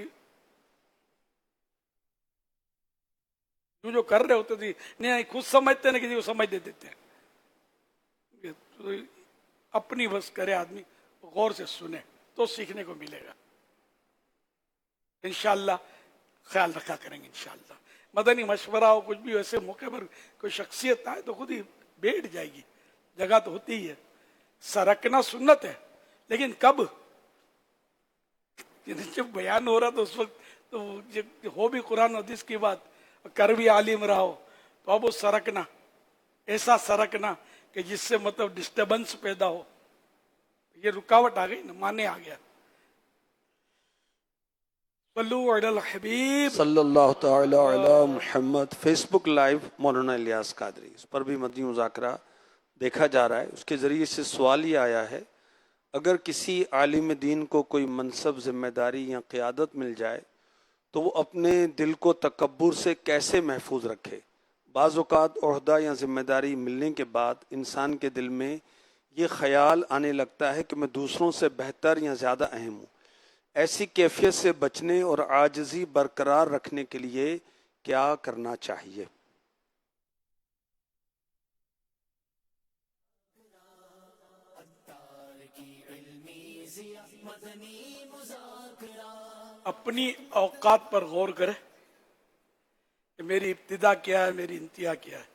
जो कर रहे होते थे नहीं खुद समझते ना, किसी को समझ दे देते हैं। तो अपनी बस करे आदमी, गौर से सुने तो सीखने को मिलेगा। इंशाअल्लाह ख्याल रखा करेंगे इंशाअल्लाह। मदनी मशवरा हो, कुछ भी वैसे मौके पर कोई शख्सियत आए तो खुद ही बैठ जाएगी, जगह तो होती ही है। सरकना सुन्नत है, लेकिन कब? जब बयान हो रहा तो उस वक्त तो हो भी कुरान हदीस की बात, कर भी आलिम रहा हो, तो अब वो सरकना, ऐसा सरकना कि जिससे मतलब डिस्टर्बेंस पैदा हो, ये रुकावट आ गई ना, माने आ गया। हबीब सल्लल्लाहु तआला अला मुहम्मद। फेसबुक लाइव मौलाना इलियास कादरी, इस पर भी मदनी मुज़ाकरा देखा जा रहा है। उसके ज़रिए से सवाल ये आया है, अगर किसी आलिम दीन को कोई मनसब, जिम्मेदारी या क़ियादत मिल जाए तो वो अपने दिल को तकब्बुर से कैसे महफूज रखे? बाज़ औक़ात ओहदा या ज़िम्मेदारी मिलने के बाद इंसान के दिल में ये ख्याल आने लगता है कि मैं दूसरों से बेहतर या ज़्यादा अहम हूँ। ऐसी कैफियत से बचने और आजिज़ी बरकरार रखने के लिए क्या करना चाहिए? अपनी औकात पर गौर करे कि मेरी इब्तिदा क्या है, मेरी इंतहा क्या है।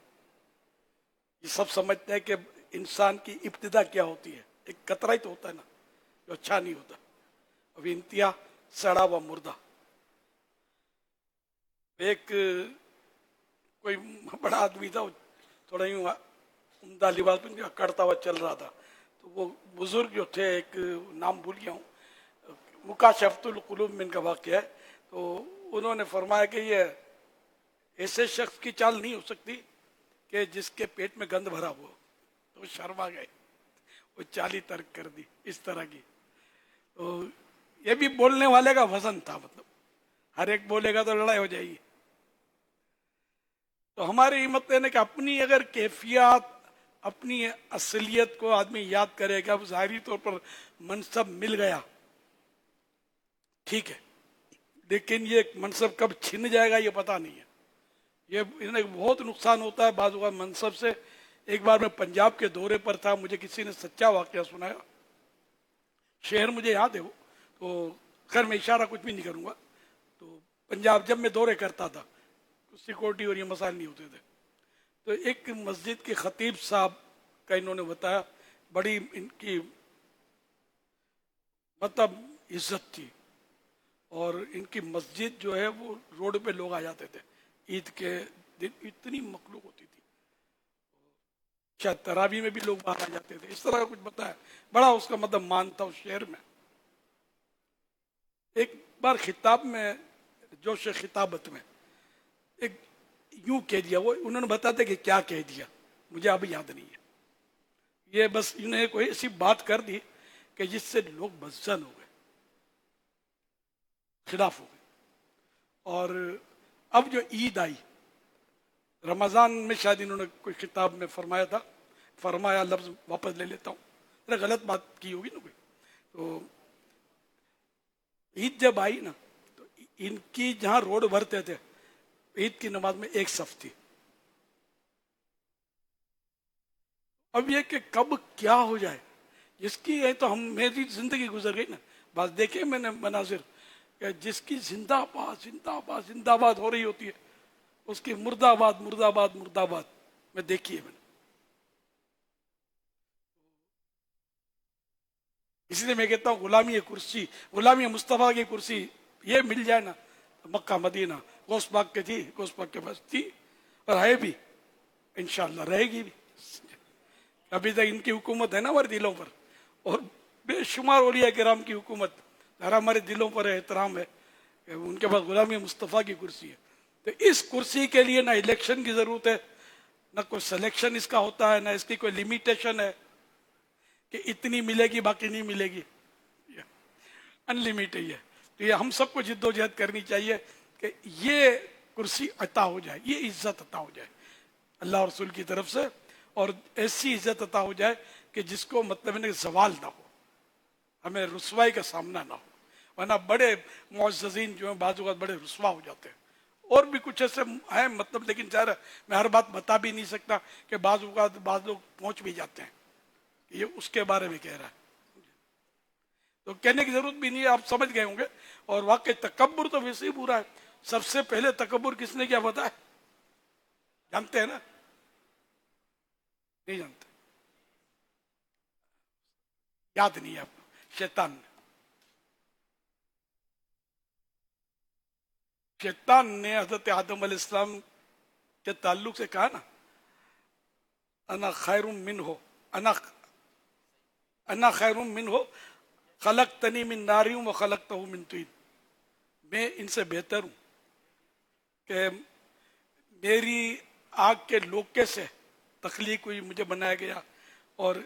ये सब समझते हैं कि इंसान की इब्तिदा क्या होती है, एक कतरा ही तो होता है ना, जो अच्छा नहीं होता। अभी इंतहा सड़ा हुआ मुर्दा। एक कोई बड़ा आदमी था, थोड़ा यूं उम्दा लिबास में करता हुआ चल रहा था, तो वो बुजुर्ग जो थे, एक नाम भूल गया हूँ, मुकाशफतुल कुलूब में इनका वाक़या है, तो उन्होंने फरमाया कि ये ऐसे शख्स की चाल नहीं हो सकती कि जिसके पेट में गंद भरा हुआ। तो वो शर्मा गए, वो चाल ही तर्क कर दी इस तरह की। तो ये भी बोलने वाले का वजन था, मतलब हर एक बोलेगा तो लड़ाई हो जाएगी। तो हमारी हिम्मत है कि अपनी अगर कैफियत, अपनी असलियत को आदमी याद करेगा। अब ज़ाहिरी तौर पर मनसब मिल गया, ठीक है, लेकिन ये मनसब कब छिन जाएगा ये पता नहीं है। ये इन्हें बहुत नुकसान होता है बाज़ औक़ात मनसब से। एक बार मैं पंजाब के दौरे पर था, मुझे किसी ने सच्चा वाक़या सुनाया, शहर मुझे याद है वो, तो खैर मैं इशारा कुछ भी नहीं करूँगा। तो पंजाब जब मैं दौरे करता था, तो सिक्योरिटी और ये मसाइल नहीं होते थे। तो एक मस्जिद के खतीब साहब का इन्होंने बताया, बड़ी इनकी मतलब इज्जत थी, और इनकी मस्जिद जो है वो रोड पे लोग आ जाते थे ईद के दिन, इतनी मखलूक होती थी, शायद तरावी में भी लोग बाहर आ जाते थे, इस तरह का कुछ बताया। बड़ा उसका मतलब मान था उस शहर में। एक बार खिताब में, जोश खिताबत में एक यूं कह दिया, वो उन्होंने बताते कि क्या कह दिया मुझे अब याद नहीं है। ये बस इन्हें कोई ऐसी बात कर दी कि जिससे लोग बदजन हो गए, खिलाफ हो गए। और अब जो ईद आई, रमज़ान में शायद इन्होंने कोई किताब में फरमाया था, फरमाया लफ्ज़ वापस ले लेता हूँ, अरे गलत बात की होगी ना कोई। तो ईद जब आई ना, तो इनकी जहाँ रोड भरते थे, ईद की नमाज में एक सफ थी। अब ये कि कब क्या हो जाए, जिसकी है तो हम, मेरी जिंदगी गुजर गई ना, बस देखे मैंने मनाजिर, जिसकी जिंदाबाद जिंदाबाद जिंदाबाद हो रही होती है, उसकी मुर्दाबाद मुर्दाबाद मुर्दाबाद मैं देखी है मैंने। इसलिए मैं कहता हूँ गुलामी कुर्सी, गुलामी मुस्तफ़ा की कुर्सी ये मिल जाए ना, तो मक्का मदीना गोश्त पाक के थी, गोश्त पाक के पास थी और है भी, इंशाल्लाह रहेगी भी। अभी तक इनकी हुकूमत है ना हमारे दिलों पर, और बेशुमार औलिया किराम की हुकूमत हमारे दिलों पर है, एहतराम है। उनके पास गुलामी मुस्तफ़ा की कुर्सी है। तो इस कुर्सी के लिए ना इलेक्शन की जरूरत है, ना कोई सिलेक्शन इसका होता है, ना इसकी कोई लिमिटेशन है कि इतनी मिलेगी बाकी नहीं मिलेगी, अनलिमिटेड है। तो ये हम सबको जिद्दोजहद करनी चाहिए कि ये कुर्सी अता हो जाए, ये इज्जत अता हो जाए अल्लाह और रसूल की तरफ से, और ऐसी इज्जत अता हो जाए कि जिसको मतलब नहीं सवाल ना हो, हमें रुसवाई का सामना ना हो। वरना बड़े मुअज़्ज़ज़ीन जो हैं बाज़ औक़ात बड़े रुसवा हो जाते हैं। और भी कुछ ऐसे हैं मतलब, लेकिन ज़ाहिर है मैं हर बात बता भी नहीं सकता कि बाज़ औक़ात बाज़ लोग पहुँच भी जाते हैं कि ये उसके बारे में कह रहा है, तो कहने की जरूरत भी नहीं है, आप समझ गए होंगे। और वाकई तकब्बुर तो वैसे ही बुरा है। सबसे पहले तकब्बुर किसने किया पता है? जानते हैं ना? नहीं जानते, याद नहीं है आपको? शैतान ने। शैतान ने हजरत आदम अलैहिस्सलाम के ताल्लुक से कहा ना, अना खैरुम मिन्हो, अना खैरुम मिन्हो खलक़तनी मिन नारिन व खलक़तहु मिन तीन। मैं इनसे बेहतर हूं कि मेरी आग के लोके से तख्लीक हुई, मुझे बनाया गया, और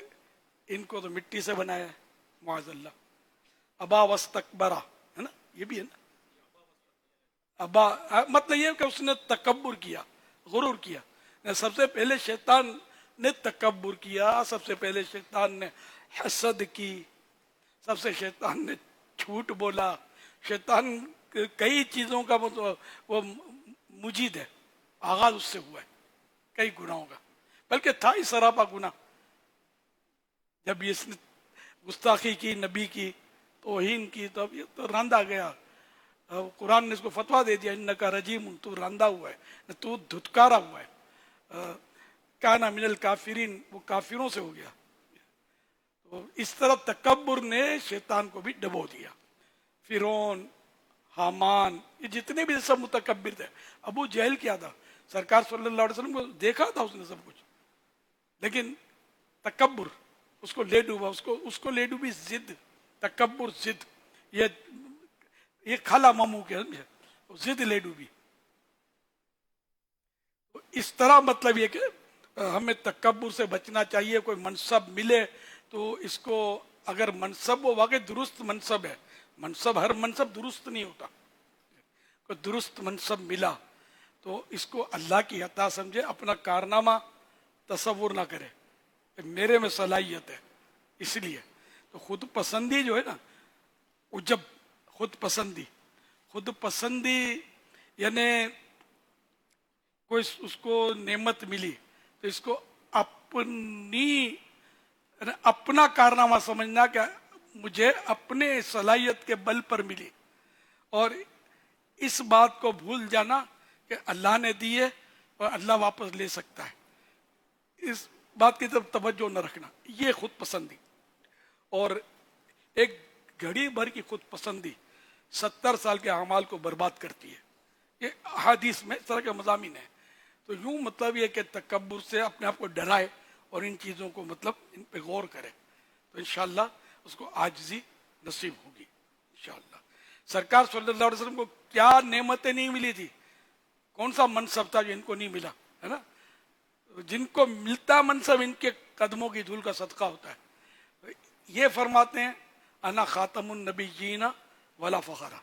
इनको तो मिट्टी से बनाया है, मुआज़ल्लाह। अबा वस्तकबरा, है ना, ये भी है ना। अबा मतलब ये कि उसने तकब्बुर किया, गुरूर किया। सबसे पहले शैतान ने तकब्बुर किया, सबसे पहले शैतान ने हसद की, सबसे शैतान ने झूठ बोला। शैतान कई चीजों का वो मुजीद है, आगाज उससे हुआ है कई गुनाहों का, बल्कि था ही सरापा गुनाह। जब ये इसने गुस्ताखी की, नबी की तौहीन की, तो अब ये तो रांधा गया। कुरान ने इसको फतवा दे दिया, इन्नका रजीम, तू रांधा हुआ है, तू धुतकारा हुआ है। काना मिनल काफिरीन, वो काफिरों से हो गया। तो इस तरह तकब्बुर ने शैतान को भी डबो दिया। फिरौन, हामान, ये जितने भी सब मुतकब्बिर थे। अबू जहल क्या था? सरकार सल्लल्लाहु अलैहि वसल्लम को देखा था उसने सब कुछ, लेकिन तकब्बुर उसको ले डूबा, उसको ले डूबी जिद, तकब्बुर जिद। ये खाला मामू के जिद ले डूबी। तो इस तरह मतलब ये कि हमें तकब्बुर से बचना चाहिए। कोई मनसब मिले तो इसको, अगर मनसब वो वाकई दुरुस्त मनसब है, मनसब हर मनसब दुरुस्त नहीं होता, कोई दुरुस्त मनसब मिला तो इसको अल्लाह की अता समझे, अपना कारनामा तसव्वुर ना करे मेरे में सलाहियत है। इसलिए तो खुद पसंदी जो है ना, उजब, खुद पसंदी यानी कोई उसको नेमत मिली तो इसको अपना कारनामा समझना कि मुझे अपने सलाहियत के बल पर मिली, और इस बात को भूल जाना कि अल्लाह ने दी है और अल्लाह वापस ले सकता है। इस बात की तरफ तवज्जो न रखना, ये खुद पसंदी। और एक घड़ी भर की खुद पसंदी 70 साल के अमाल को बर्बाद करती है। ये हदीस में इस तरह के मज़ामीन है। तो यूं मतलब ये कि तकब्बुर से अपने आप को डराए और इन चीज़ों को मतलब इन पे गौर करे, तो इंशाअल्लाह उसको आजिज़ी नसीब होगी इंशाअल्लाह। सरकार सल्लल्लाहु अलैहि वसल्लम को क्या नेमतें नहीं मिली थी, कौन सा मनसब था जो इनको नहीं मिला, है ना। जिनको मिलता मनसब इनके कदमों की धूल का सदका होता है। ये फरमाते हैं अना खातमुन नबिय्यीना वला फखरा,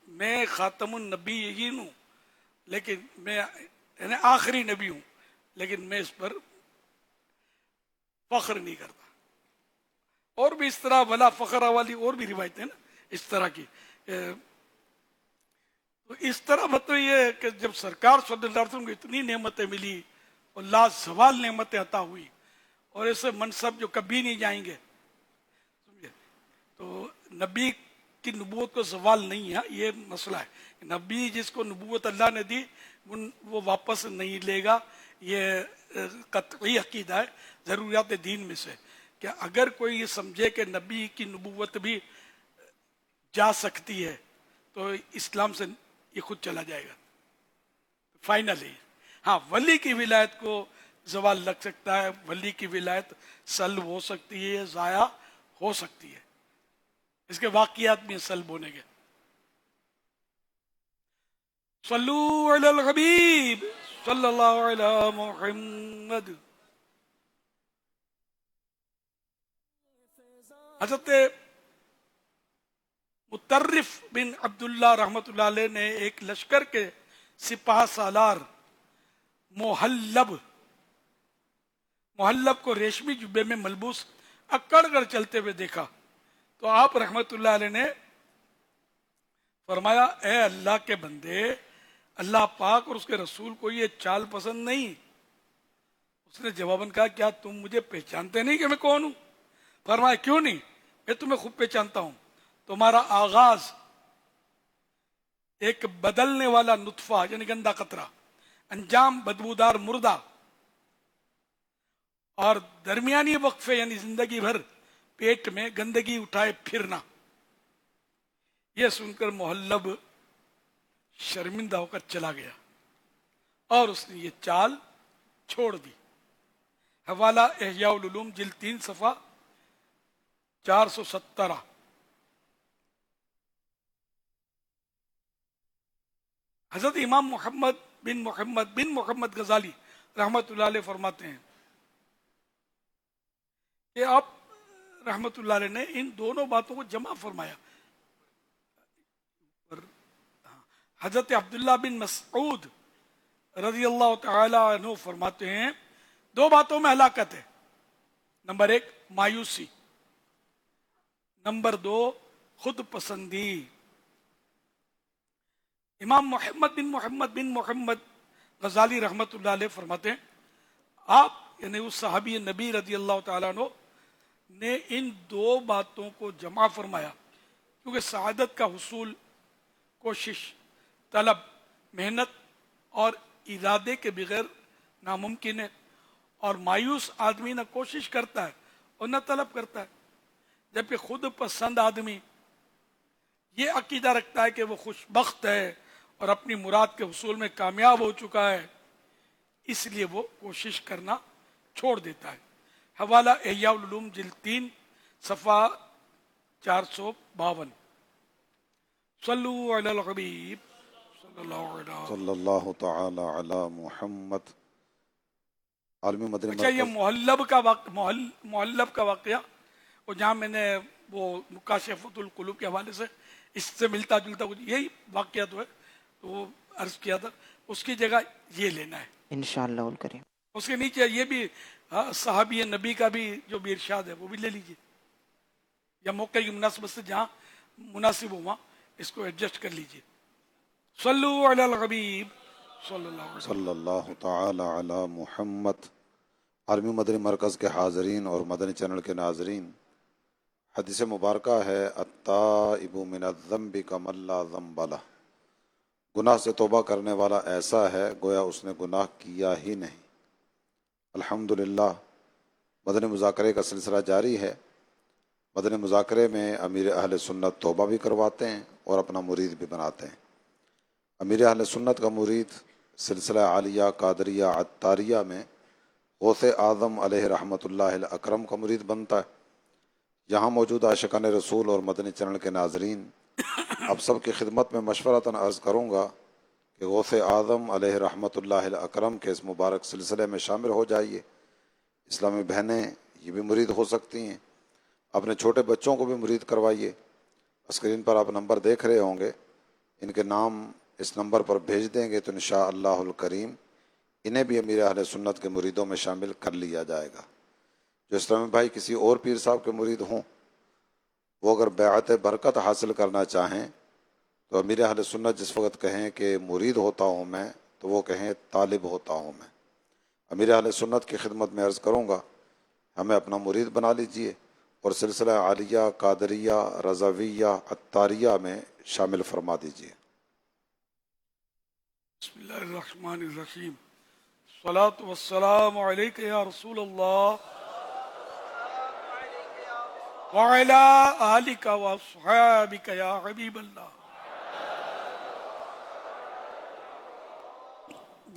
मैं खातमुन नबिय्यीन हूँ, लेकिन मैं यानी आखिरी नबी हूँ, लेकिन मैं इस पर फख्र नहीं करता। और भी इस तरह वला फखरा वाली और भी रिवायतें ना इस तरह की। तो इस तरह मतलब ये कि जब सरकार सल्लल्लाहु अलैहि वसल्लम को इतनी नेमतें मिली और लाजवाल नेमतें अता हुई, और ऐसे मनसब जो कभी नहीं जाएंगे, समझे। तो नबी की नबूवत को सवाल नहीं है, ये मसला है। नबी जिसको नबूवत अल्लाह ने दी वो वापस नहीं लेगा, ये कतई अकीदा है ज़रूरियात दीन में से। कि अगर कोई ये समझे कि नबी की नबूवत भी जा सकती है तो इस्लाम से یہ خود چلا جائے گا فائنلی. ہاں ولی کی ولایت کو زوال لگ سکتا ہے, ولی کی ولایت سلب ہو سکتی ہے, ضائع ہو سکتی ہے, اس کے واقعات میں سلب ہونے کے. صلو علی الحبیب صلی اللہ علی محمد. حضرت مطرف بن عبداللہ رحمۃ اللہ علیہ نے ایک لشکر کے سپاہ سالار محلب کو ریشمی جبے میں ملبوس اکڑ کر چلتے ہوئے دیکھا تو آپ رحمت اللہ علیہ نے فرمایا اے اللہ کے بندے, اللہ پاک اور اس کے رسول کو یہ چال پسند نہیں. اس نے جواباً کہا کیا تم مجھے پہچانتے نہیں کہ میں کون ہوں؟ فرمایا کیوں نہیں, میں تمہیں خوب پہچانتا ہوں. تمہارا آغاز ایک بدلنے والا نطفہ یعنی گندا قطرہ, انجام بدبودار مردہ, اور درمیانی وقفے یعنی زندگی بھر پیٹ میں گندگی اٹھائے پھرنا. یہ سن کر محلب شرمندہ ہو کر چلا گیا اور اس نے یہ چال چھوڑ دی. حوالہ احیاء العلوم جلد 3 صفحہ 417. حضرت امام محمد بن محمد غزالی رحمت اللہ علیہ فرماتے ہیں کہ آپ رحمت اللہ علیہ نے ان دونوں باتوں کو جمع فرمایا. حضرت عبداللہ بن مسعود رضی اللہ تعالی عنہ فرماتے ہیں 2 باتوں میں ہلاکت ہے. نمبر 1 مایوسی, نمبر 2 خود پسندی. امام محمد بن محمد غزالی رحمت اللہ علیہ فرماتے ہیں آپ یعنی اس صحابی نبی رضی اللہ تعالیٰ عنہ نے ان 2 باتوں کو جمع فرمایا کیونکہ سعادت کا حصول کوشش, طلب, محنت اور ارادے کے بغیر ناممکن ہے, اور مایوس آدمی نہ کوشش کرتا ہے اور نہ طلب کرتا ہے, جبکہ خود پسند آدمی یہ عقیدہ رکھتا ہے کہ وہ خوش بخت ہے اور اپنی مراد کے حصول میں کامیاب ہو چکا ہے, اس لیے وہ کوشش کرنا چھوڑ دیتا ہے. حوالہ احیاء العلوم جلد 3 صفحہ 452. صلو علی الحبیب صلی اللہ تعالی علی محمد. عالمی مدنی اچھا یہ محلب کا واقعہ وہ جہاں میں نے وہ مکاشفۃ القلوب کے حوالے سے اس سے ملتا جلتا کچھ یہی واقعہ تو ہے تو وہ عرض کیا تھا, اس کی جگہ یہ لینا ہے انشاءاللہ الکریم. اس کے نیچے یہ بھی صحابی نبی کا بھی جو بھی ارشاد ہے وہ بھی لے لیجیے, یا موقع کی مناسبت سے جہاں مناسب ہو وہاں اس کو ایڈجسٹ کر لیجیے. صلو علی الحبیب صلی اللہ تعالی علی محمد. عالمی مدنی مرکز کے حاضرین اور مدنی چینل کے ناظرین, حدیث مبارکہ ہے التائب من الذنب کمن لا ذنب لہ. گناہ سے توبہ کرنے والا ایسا ہے گویا اس نے گناہ کیا ہی نہیں. الحمدللہ مدنی مذاکرے کا سلسلہ جاری ہے. مدنی مذاکرے میں امیر اہل سنت توبہ بھی کرواتے ہیں اور اپنا مرید بھی بناتے ہیں. امیر اہل سنت کا مرید سلسلہ عالیہ قادریہ عطاریہ میں غوث اعظم علیہ رحمۃ اللہ الاکرم کا مرید بنتا ہے. یہاں موجود عاشقان رسول اور مدنی چینل کے ناظرین, اب سب کی خدمت میں مشورتاً عرض کروں گا کہ غوث اعظم علیہ رحمۃ اللہ الاکرم کے اس مبارک سلسلے میں شامل ہو جائیے. اسلامی بہنیں یہ بھی مرید ہو سکتی ہیں. اپنے چھوٹے بچوں کو بھی مرید کروائیے. اسکرین پر آپ نمبر دیکھ رہے ہوں گے, ان کے نام اس نمبر پر بھیج دیں گے تو انشاءاللہ الکریم انہیں بھی امیر اہل سنت کے مریدوں میں شامل کر لیا جائے گا. جو اسلامی بھائی کسی اور پیر صاحب کے مرید ہوں وہ اگر بیعت برکت حاصل کرنا چاہیں تو امیر اہل سنت جس وقت کہیں کہ مرید ہوتا ہوں میں تو وہ کہیں طالب ہوتا ہوں میں. امیر اہل سنت کی خدمت میں عرض کروں گا ہمیں اپنا مرید بنا لیجئے اور سلسلہ عالیہ قادریہ رضویہ عطاریہ میں شامل فرما دیجئے. بسم اللہ الرحمن الرحیم. الصلاۃ والسلام علیک یا رسول اللہ وعلی آلک واصحابک یا حبیب اللہ.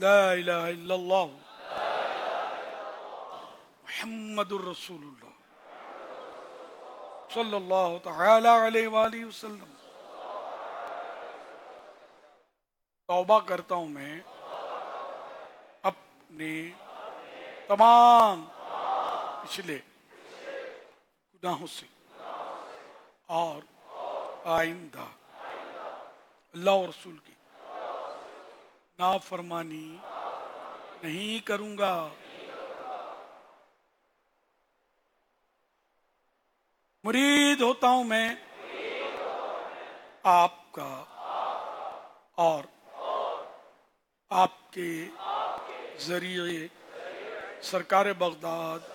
لا الہ الا اللہ محمد الرسول اللہ صلی اللہ تعالی علیہ وآلہ وسلم. توبہ کرتا ہوں میں اپنے تمام پچھلے گناہوں سے اور آئندہ اللہ اور رسول کی نافرمانی نہیں کروں گا. مرید ہوتا ہوں میں آپ کا اور آپ کے ذریعے سرکار بغداد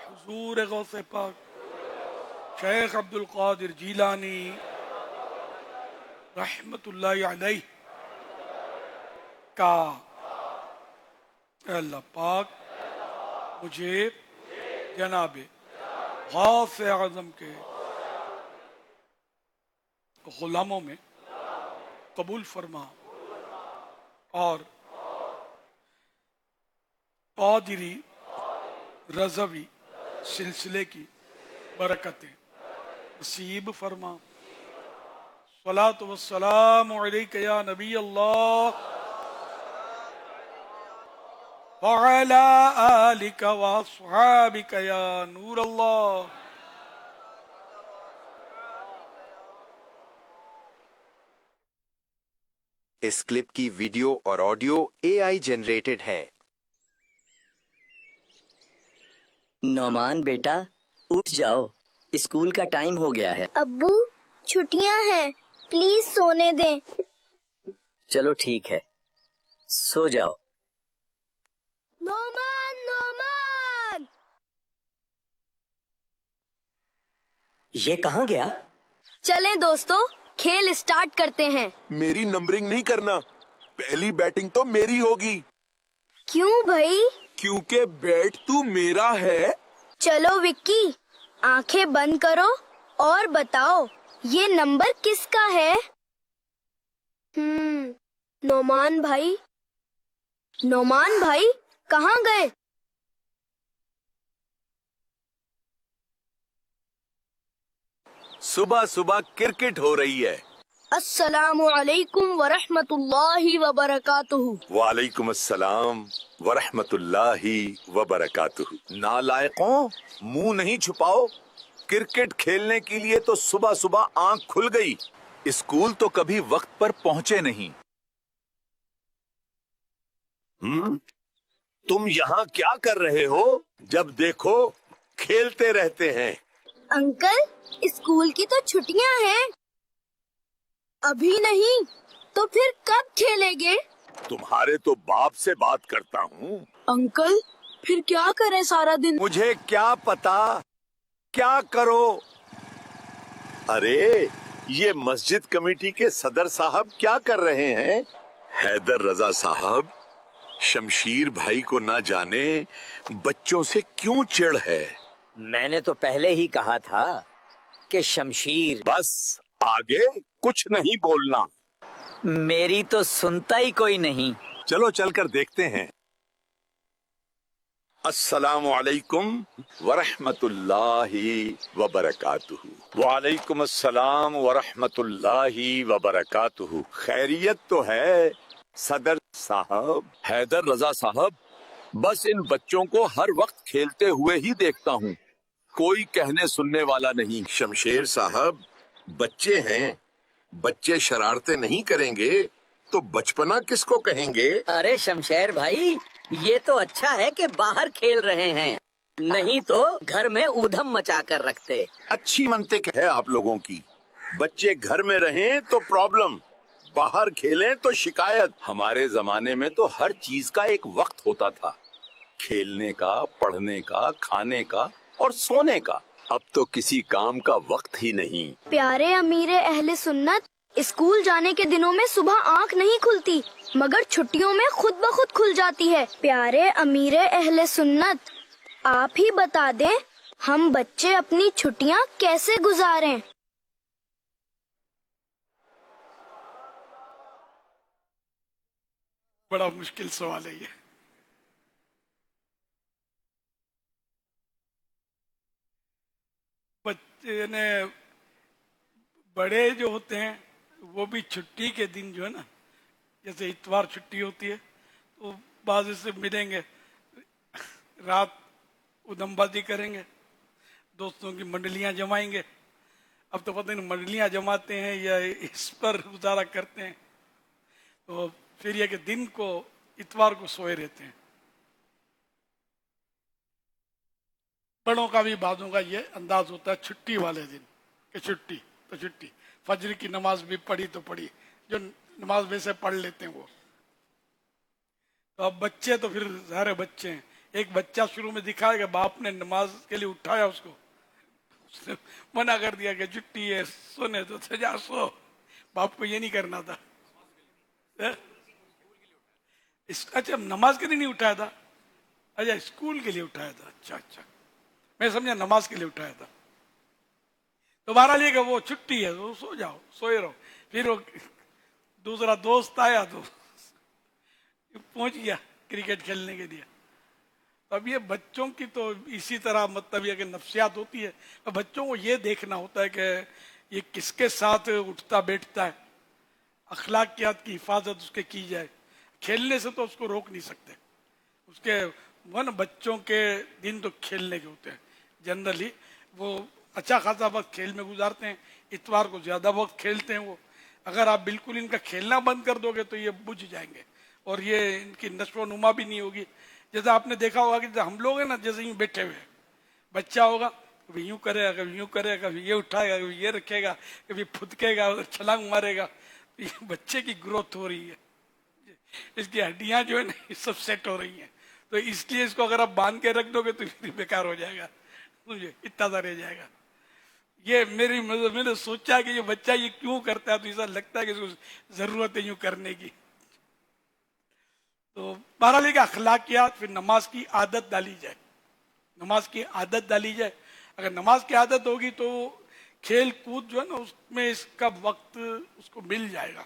حضور غوث پاک شیخ عبد القادر جیلانی رحمت اللہ علیہ کا اے اللہ پاک مجھے جناب غوث اعظم کے غلاموں میں قبول فرما اور قادری رضوی سلسلے کی برکتیں نصیب فرما. صلاۃ والسلام علیک یا نبی اللہ وعلی آلک واصحابک یا نور اللہ. اس کلپ کی ویڈیو اور آڈیو AI جنریٹڈ ہے. نعمان بیٹا اٹھ جاؤ، اسکول کا ٹائم ہو گیا ہے. ابو چھٹیاں ہیں، پلیز سونے دیں. چلو ٹھیک ہے، سو جاؤ. نعمان نعمان یہ کہاں گیا؟ چلیں دوستو کھیل اسٹارٹ کرتے ہیں. میری نمبرنگ نہیں کرنا، پہلی بیٹنگ تو میری ہوگی. کیوں بھائی؟ کیونکہ بیٹ تو میرا ہے. چلو وکی آنکھیں بند کرو اور بتاؤ یہ نمبر کس کا ہے؟ نعمان بھائی کہاں گئے؟ صبح صبح کرکٹ ہو رہی ہے. السلام علیکم ورحمۃ اللہ وبرکاتہ. وعلیکم السلام ورحمۃ اللہ وبرکاتہ. نالائقوں منہ نہیں چھپاؤ، کرکٹ کھیلنے کے لیے تو صبح صبح آنکھ کھل گئی. اسکول تو کبھی وقت پر پہنچے نہیں. تم یہاں کیا کر رہے ہو؟ جب دیکھو کھیلتے رہتے ہیں. انکل اسکول کی تو چھٹیاں ہیں. ابھی نہیں تو پھر کب کھیلیں گے؟ تمہارے تو باپ سے بات کرتا ہوں. انکل پھر کیا کریں سارا دن؟ مجھے کیا پتا کیا کرو. ارے یہ مسجد کمیٹی کے صدر صاحب کیا کر رہے ہیں؟ حیدر رضا صاحب شمشیر بھائی کو نہ جانے بچوں سے کیوں چڑ ہے. میں نے تو پہلے ہی کہا تھا کہ شمشیر. بس آگے کچھ نہیں بولنا. میری تو سنتا ہی کوئی نہیں. چلو چل کر دیکھتے ہیں. السلام علیکم ورحمۃ اللہ وبرکاتہ. وعلیکم السلام ورحمۃ اللہ وبرکاتہ. خیریت تو ہے صدر صاحب؟ حیدر رضا صاحب بس ان بچوں کو ہر وقت کھیلتے ہوئے ہی دیکھتا ہوں، کوئی کہنے سننے والا نہیں. شمشیر صاحب بچے ہیں، بچے شرارتیں نہیں کریں گے تو بچپنا کس کو کہیں گے؟ ارے شمشیر بھائی یہ تو اچھا ہے کہ باہر کھیل رہے ہیں، نہیں تو گھر میں ادھم مچا کر رکھتے. اچھی منطق ہے آپ لوگوں کی. بچے گھر میں رہیں تو پرابلم، باہر کھیلیں تو شکایت. ہمارے زمانے میں تو ہر چیز کا ایک وقت ہوتا تھا، کھیلنے کا، پڑھنے کا، کھانے کا اور سونے کا. اب تو کسی کام کا وقت ہی نہیں. پیارے امیر اہل سنت اسکول جانے کے دنوں میں صبح آنکھ نہیں کھلتی مگر چھٹیوں میں خود بخود کھل جاتی ہے. پیارے امیر اہل سنت آپ ہی بتا دیں ہم بچے اپنی چھٹیاں کیسے گزاریں؟ बड़ा मुश्किल सवाल है ये। बच्चे ने बड़े जो होते हैं वो भी छुट्टी के दिन जो है ना, जैसे इतवार छुट्टी होती है तो बाज़ से मिलेंगे, रात उदमबाजी करेंगे, दोस्तों की मंडलियां जमाएंगे। अब तो पता नहीं मंडलियां जमाते हैं या इस पर गुजारा करते हैं। तो फिर ये कि दिन को इतवार को सोए रहते हैं। बड़ों का भी बाजों का ये अंदाज होता है छुट्टी वाले दिन कि छुट्टी तो छुट्टी, फजर की नमाज भी पढ़ी तो पढ़ी, जो नमाज वैसे पढ़ लेते हैं वो। तो अब बच्चे तो फिर सारे बच्चे हैं। एक बच्चा शुरू में दिखाएगा, बाप ने नमाज के लिए उठाया उसको, उसने मना कर दिया कि छुट्टी है, सोने तो सजा सो। बाप को ये नहीं करना था। अच्छा, नमाज के लिए नहीं उठाया था? अच्छा, स्कूल के लिए उठाया था। अच्छा अच्छा, मैं समझा नमाज के लिए उठाया था। तो बहरहाल ये कि वो छुट्टी है तो सो जाओ, सोए रहो। फिर वो दूसरा दोस्त आया तो पहुंच गया क्रिकेट खेलने के लिए। तो अब ये बच्चों की तो इसी तरह मतलब ये कि नफ्सियात होती है। तो बच्चों को ये देखना होता है कि ये किसके साथ उठता बैठता है, अखलाकियात की हिफाजत उसके की जाए। खेलने से तो उसको रोक नहीं सकते। उसके वो ना, बच्चों के दिन तो खेलने के होते हैं जनरली। वो अच्छा खासा वक्त खेल में गुजारते हैं, इतवार को ज़्यादा वक्त खेलते हैं वो। अगर आप बिल्कुल इनका खेलना बंद कर दोगे तो ये बुझ जाएंगे और ये इनकी नशो नुमा भी नहीं होगी। जैसे आपने देखा होगा कि हम लोग हैं ना, जैसे यूँ बैठे हुए, बच्चा होगा कभी यूँ करेगा, कभी यूँ करेगा, कभी ये उठाएगा, कभी ये रखेगा, कभी फुदकेगा, छलांग मारेगा। ये बच्चे की ग्रोथ हो रही है, इसकी हड्डियाँ जो है ना ये सब सेट हो रही हैं। तो इसलिए इसको अगर आप बांध के रख दोगे तो फिर बेकार हो जाएगा, मुझे इतना सा रह जाएगा। ये मैंने सोचा कि ये बच्चा ये क्यों करता है, तो ऐसा लगता है कि इसको जरूरत है यूं करने की। तो बहरहाल एक अखलाकियात, फिर नमाज की आदत डाली जाए, नमाज की आदत डाली जाए। अगर नमाज की आदत होगी तो खेल कूद जो है ना उसमें इसका वक्त उसको मिल जाएगा।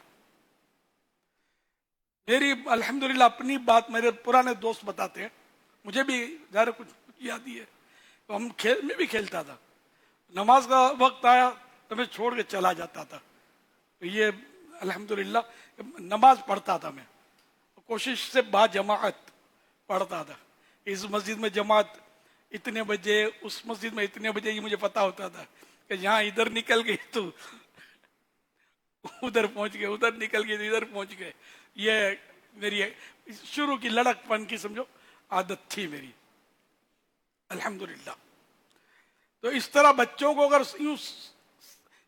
मेरी अल्हम्दुलिल्लाह अपनी बात मेरे पुराने दोस्त बताते हैं, मुझे भी ज़्यादा कुछ याद ही है। तो हम खेल में भी खेलता था, नमाज का वक्त आया तो मैं छोड़ के चला जाता था। तो ये अल्हम्दुलिल्लाह नमाज पढ़ता था, मैं कोशिश से बाजमाअत पढ़ता था। इस मस्जिद में जमात इतने बजे, उस मस्जिद में इतने बजे, ये मुझे पता होता था कि यहाँ इधर निकल गई तो उधर पहुंच गए, उधर निकल गए तो इधर पहुंच गए। ये मेरी शुरू की लड़कपन की समझो आदत थी मेरी, अल्हम्दुलिल्लाह। तो इस तरह बच्चों को अगर यूं,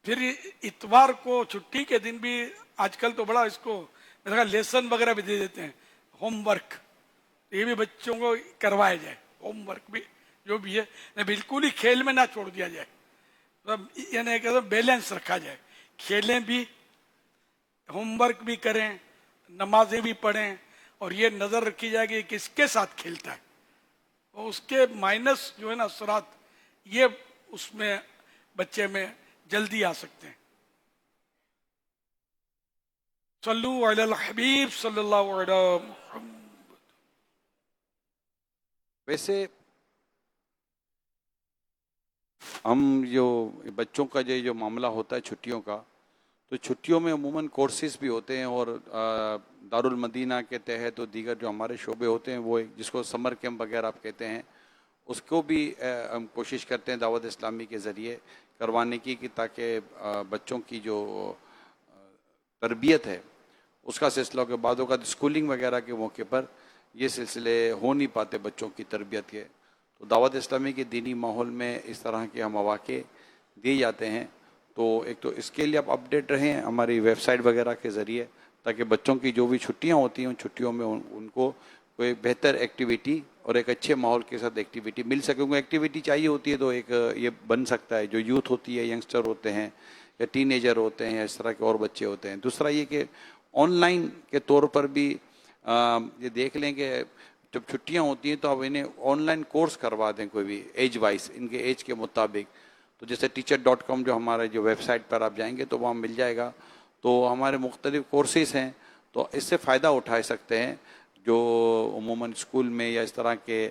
फिर इतवार को छुट्टी के दिन भी आजकल तो बड़ा इसको मेरा लेसन वगैरह भी दे देते हैं, होमवर्क, ये भी बच्चों को करवाया जाए। होमवर्क भी जो भी है बिल्कुल ही खेल में ना छोड़ दिया जाए, यानी कि बैलेंस रखा जाए, खेलें भी, होमवर्क भी करें, नमाजें भी पढ़ें, और ये नज़र रखी जाए कि किसके साथ खेलता है और उसके माइनस जो है ना असरात ये उसमें बच्चे में जल्दी आ सकते हैं। सल्लु अलल हबीब सल्लल्लाहु अलैहि वसल्लम। वैसे हम जो बच्चों का जो मामला होता है छुट्टियों का, तो छुट्टियों में अमूमन कोर्सेज भी होते हैं और दारुल मदीना के तहत तो दीगर जो हमारे शोबे होते हैं वो जिसको समर कैंप वगैरह आप कहते हैं, उसको भी हम कोशिश करते हैं दावत इस्लामी के ज़रिए करवाने की, कि ताकि बच्चों की जो तरबियत है उसका सिलसिला के बाद का स्कूलिंग वगैरह के मौके पर ये सिलसिले हो नहीं पाते बच्चों की तरबियत के। तो दावत इस्लामी के दीनी माहौल में इस तरह के हम मौक़े दिए जाते हैं। तो एक तो इसके लिए आप अपडेट रहें हमारी वेबसाइट वगैरह के ज़रिए, ताकि बच्चों की जो भी छुट्टियां होती हैं उन छुट्टियों में उनको कोई बेहतर एक्टिविटी और एक अच्छे माहौल के साथ एक्टिविटी मिल सके। उनको एक्टिविटी चाहिए होती है तो एक ये बन सकता है, जो यूथ होती है, यंगस्टर होते हैं या टीनेजर होते हैं या इस तरह के और बच्चे होते हैं। दूसरा ये कि ऑनलाइन के तौर पर भी ये देख लें कि जब छुट्टियां होती हैं तो आप इन्हें ऑनलाइन कोर्स करवा दें, कोई भी एज वाइज, इनके एज के मुताबिक। तो जैसे teacher.com जो हमारे जो वेबसाइट पर आप जाएंगे तो वहाँ मिल जाएगा। तो हमारे मुख्तलिफ कोर्सेज़ हैं, تو اس سے فائدہ اٹھا سکتے ہیں. جو عموماً اسکول میں یا اس طرح کے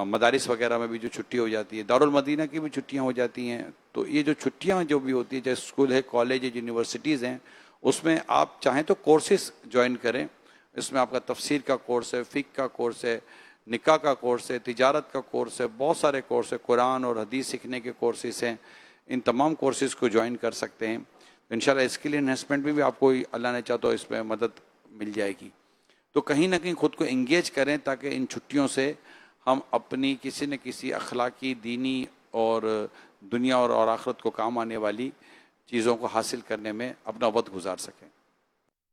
مدارس وغیرہ میں بھی جو چھٹی ہو جاتی ہے، دارالمدینہ کی بھی چھٹیاں ہو جاتی ہیں، تو یہ جو چھٹیاں جو بھی ہوتی ہیں، جیسے اسکول ہے، کالج ہے، یونیورسٹیز ہیں، اس میں آپ چاہیں تو کورسز جوائن کریں. اس میں آپ کا تفسیر کا کورس ہے، فقہ کا کورس ہے، نکاح کا کورس ہے، تجارت کا کورس ہے، بہت سارے کورس ہے، قرآن اور حدیث سیکھنے کے کورسز ہیں. ان تمام کورسز کو جوائن کر سکتے ہیں. انشاءاللہ اسکل انہینسمنٹ میں بھی آپ کو اللہ نے چاہ تو اس میں مدد مل جائے گی. تو کہیں نہ کہیں خود کو انگیج کریں تاکہ ان چھٹیوں سے ہم اپنی کسی نہ کسی اخلاقی، دینی اور دنیا اور آخرت کو کام آنے والی چیزوں کو حاصل کرنے میں اپنا وقت گزار سکیں.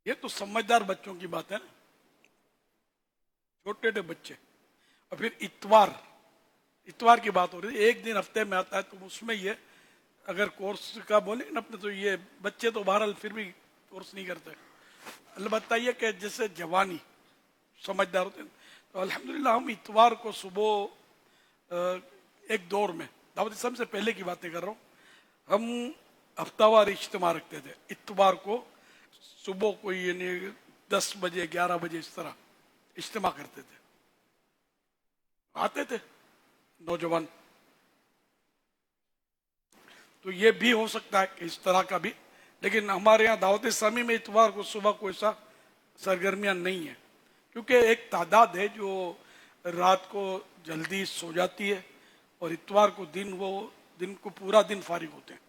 یہ تو سمجھدار بچوں کی بات ہے نا، چھوٹے بچے. اور پھر اتوار کی بات ہو رہی ہے، ایک دن ہفتے میں آتا ہے، تو اس میں یہ اگر کورس کا بولیں نا اپنے، تو یہ بچے تو بہرحال پھر بھی کورس نہیں کرتے. البتہ یہ کہ جیسے جوانی سمجھدار ہوتے ہیں، تو الحمدللہ ہم اتوار کو صبح ایک دور میں دعوت اسلام سے پہلے کی باتیں کر رہا ہوں، ہم ہفتہ وار اجتماع رکھتے تھے. اتوار کو صبح کو یعنی 10 بجے 11 بجے اس طرح اجتماع کرتے تھے. آتے تھے نوجوان. تو یہ بھی ہو سکتا ہے کہ اس طرح کا بھی، لیکن ہمارے ہاں دعوت اسلامی میں اتوار کو صبح کو ایسا سرگرمیاں نہیں ہیں، کیونکہ ایک تعداد ہے جو رات کو جلدی سو جاتی ہے اور اتوار کو دن کو پورا دن فارغ ہوتے ہیں.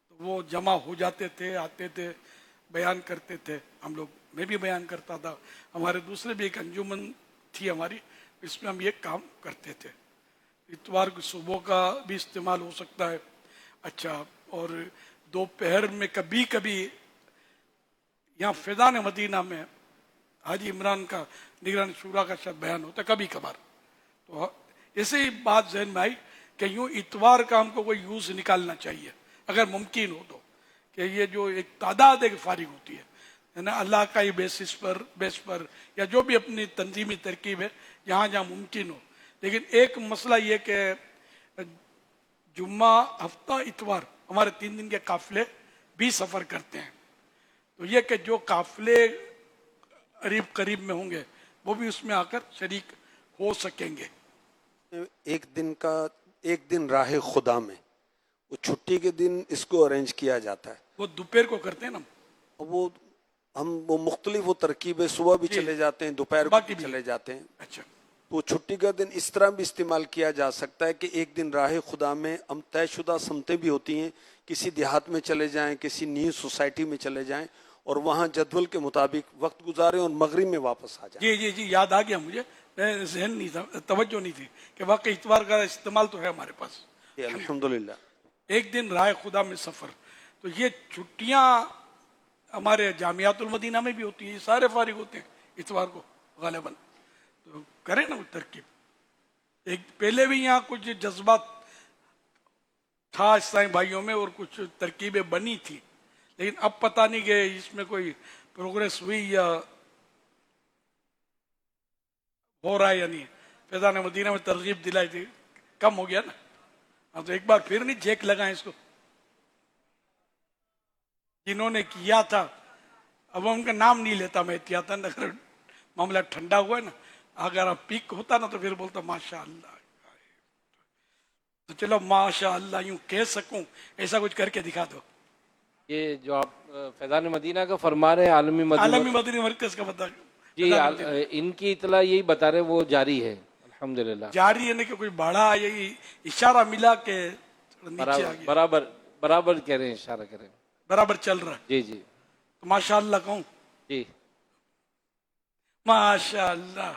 تو وہ جمع ہو جاتے تھے، آتے تھے، بیان کرتے تھے. ہم لوگ، میں بھی بیان کرتا تھا، ہمارے دوسرے بھی ایک انجمن تھی ہماری، اس میں ہم یہ کام کرتے تھے. اتوار کو صبح کا بھی استعمال ہو سکتا ہے. اچھا، اور دوپہر میں کبھی کبھی یہاں فیضان مدینہ میں حاجی عمران کا نگران شورا کا شاید بیان ہوتا ہے کبھی کبھار. تو ایسے ہی بات ذہن میں آئی کہ یوں اتوار کا ہم کو کوئی یوز نکالنا چاہیے اگر ممکن ہو تو، کہ یہ جو ایک تعداد ہے کہ فارغ ہوتی ہے نا، اللہ کا ہی بیس پر یا جو بھی اپنی تنظیمی ترکیب ہے جہاں جہاں ممکن ہو. لیکن ایک مسئلہ یہ کہ جمعہ، ہفتہ، اتوار ہمارے 3 دن کے قافلے بھی سفر کرتے ہیں. تو یہ کہ جو قافلے قریب میں ہوں گے وہ بھی اس میں آ کر شریک ہو سکیں گے. ایک دن راہ خدا میں وہ چھٹی کے دن اس کو ارینج کیا جاتا ہے. وہ دوپہر کو کرتے ہیں نا، وہ مختلف وہ ترکیبیں صبح بھی چلے جاتے ہیں، دوپہر کو بھی چلے جاتے ہیں. اچھا، تو چھٹی کا دن اس طرح بھی استعمال کیا جا سکتا ہے کہ ایک دن راہ خدا میں ہم طے شدہ سمتیں بھی ہوتی ہیں، کسی دیہات میں چلے جائیں، کسی نیو سوسائٹی میں چلے جائیں اور وہاں جدول کے مطابق وقت گزاریں اور مغرب میں واپس آ جائیں. جی یاد آ گیا مجھے، ذہن نہیں تھا، توجہ نہیں تھی کہ واقعی اتوار کا استعمال تو ہے ہمارے پاس. الحمدللہ ایک دن راہ خدا میں سفر. تو یہ چھٹیاں ہمارے جامعات المدینہ میں بھی ہوتی ہیں، یہ سارے فارغ ہوتے ہیں اتوار کو غالباً. تو کریں نا وہ ترکیب. ایک پہلے بھی یہاں کچھ جذبات تھا عیسائی بھائیوں میں اور کچھ ترکیبیں بنی تھی، لیکن اب پتہ نہیں کہ اس میں کوئی پروگریس ہوئی یا ہو رہا ہے یا نہیں. فیضان مدینہ میں ترغیب دلائی تھی، کم ہو گیا نا. تو ایک بار پھر نہیں جیک لگائیں اس کو، جنہوں نے کیا تھا. اب ان کا نام نہیں لیتا میں احتیاطاً، اگر معاملہ ٹھنڈا ہوا ہے نا، اگر آپ پیک ہوتا نا تو پھر بولتا ماشاء اللہ. تو چلو ماشاء اللہ یوں کہہ سکوں، ایسا کچھ کر کے دکھا دو. یہ جو آپ فیضان مدینہ کا فرما رہے ہیں، عالمی مدنی مرکز کا بتا جی، ان کی اطلاع یہی بتا رہے وہ جاری ہے الحمدللہ. جاری ہے کہ کوئی بڑھا، یہی اشارہ ملا کہ نیچے آ گیا. برابر کہہ رہے ہیں، اشارہ کر رہے ہیں، برابر چل رہا ہے. جی تو ماشاء اللہ کہوں جی، ماشاء اللہ.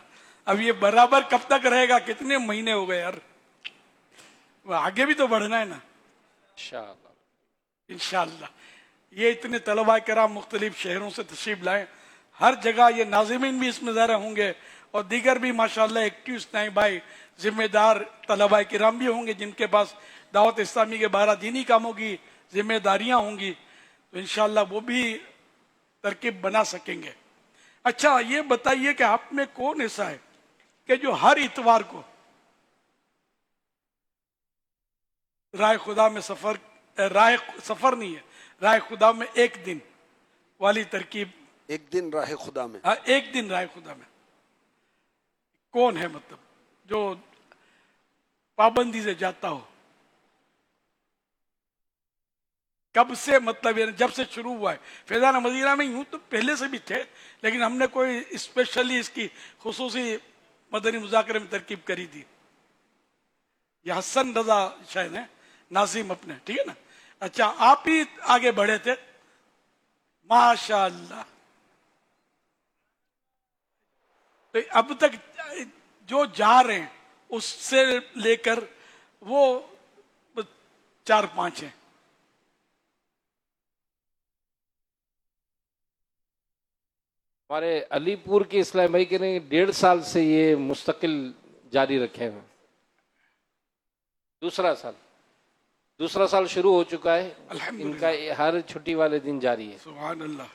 اب یہ برابر کب تک رہے گا؟ کتنے مہینے ہو گئے یار، آگے بھی تو بڑھنا ہے نا انشاءاللہ. یہ اتنے طلباء کرام مختلف شہروں سے تشریف لائیں، ہر جگہ یہ ناظمین بھی اس میں ظاہر ہوں گے اور دیگر بھی ماشاءاللہ ایکٹیو اسلامی بھائی، ذمہ دار طلباء کرام بھی ہوں گے جن کے پاس دعوت اسلامی کے 12 دینی کاموں کی ذمہ داریاں ہوں گی. تو انشاءاللہ وہ بھی ترکیب بنا سکیں گے. اچھا یہ بتائیے کہ آپ میں کون ایسا ہے کہ جو ہر اتوار کو رائے خدا میں سفر نہیں ہے، رائے خدا میں ایک دن والی ترکیب ایک دن راہ خدا میں. ہاں ایک دن رائے خدا میں. کون ہے مطلب جو پابندی سے جاتا ہو؟ کب سے مطلب یہ جب سے شروع ہوا ہے فیضان مدینہ میں یوں تو پہلے سے بھی تھے، لیکن ہم نے کوئی اسپیشلی اس کی خصوصی مدنی مذاکرے میں ترکیب کری تھی. یہ حسن رضا شاید ہیں، ناظم اپنے، ٹھیک ہے نا. اچھا آپ ہی آگے بڑھے تھے، ماشاء اللہ. تو اب تک جو جا رہے ہیں اس سے لے کر وہ 4-5 ہیں. ہمارے علی پور کے اسلام بھائی کے نے 1.5 سال سے یہ مستقل جاری رکھے ہیں. دوسرا سال شروع ہو چکا ہے. ان کا ہر چھٹی والے دن جاری ہے. سبحان اللہ.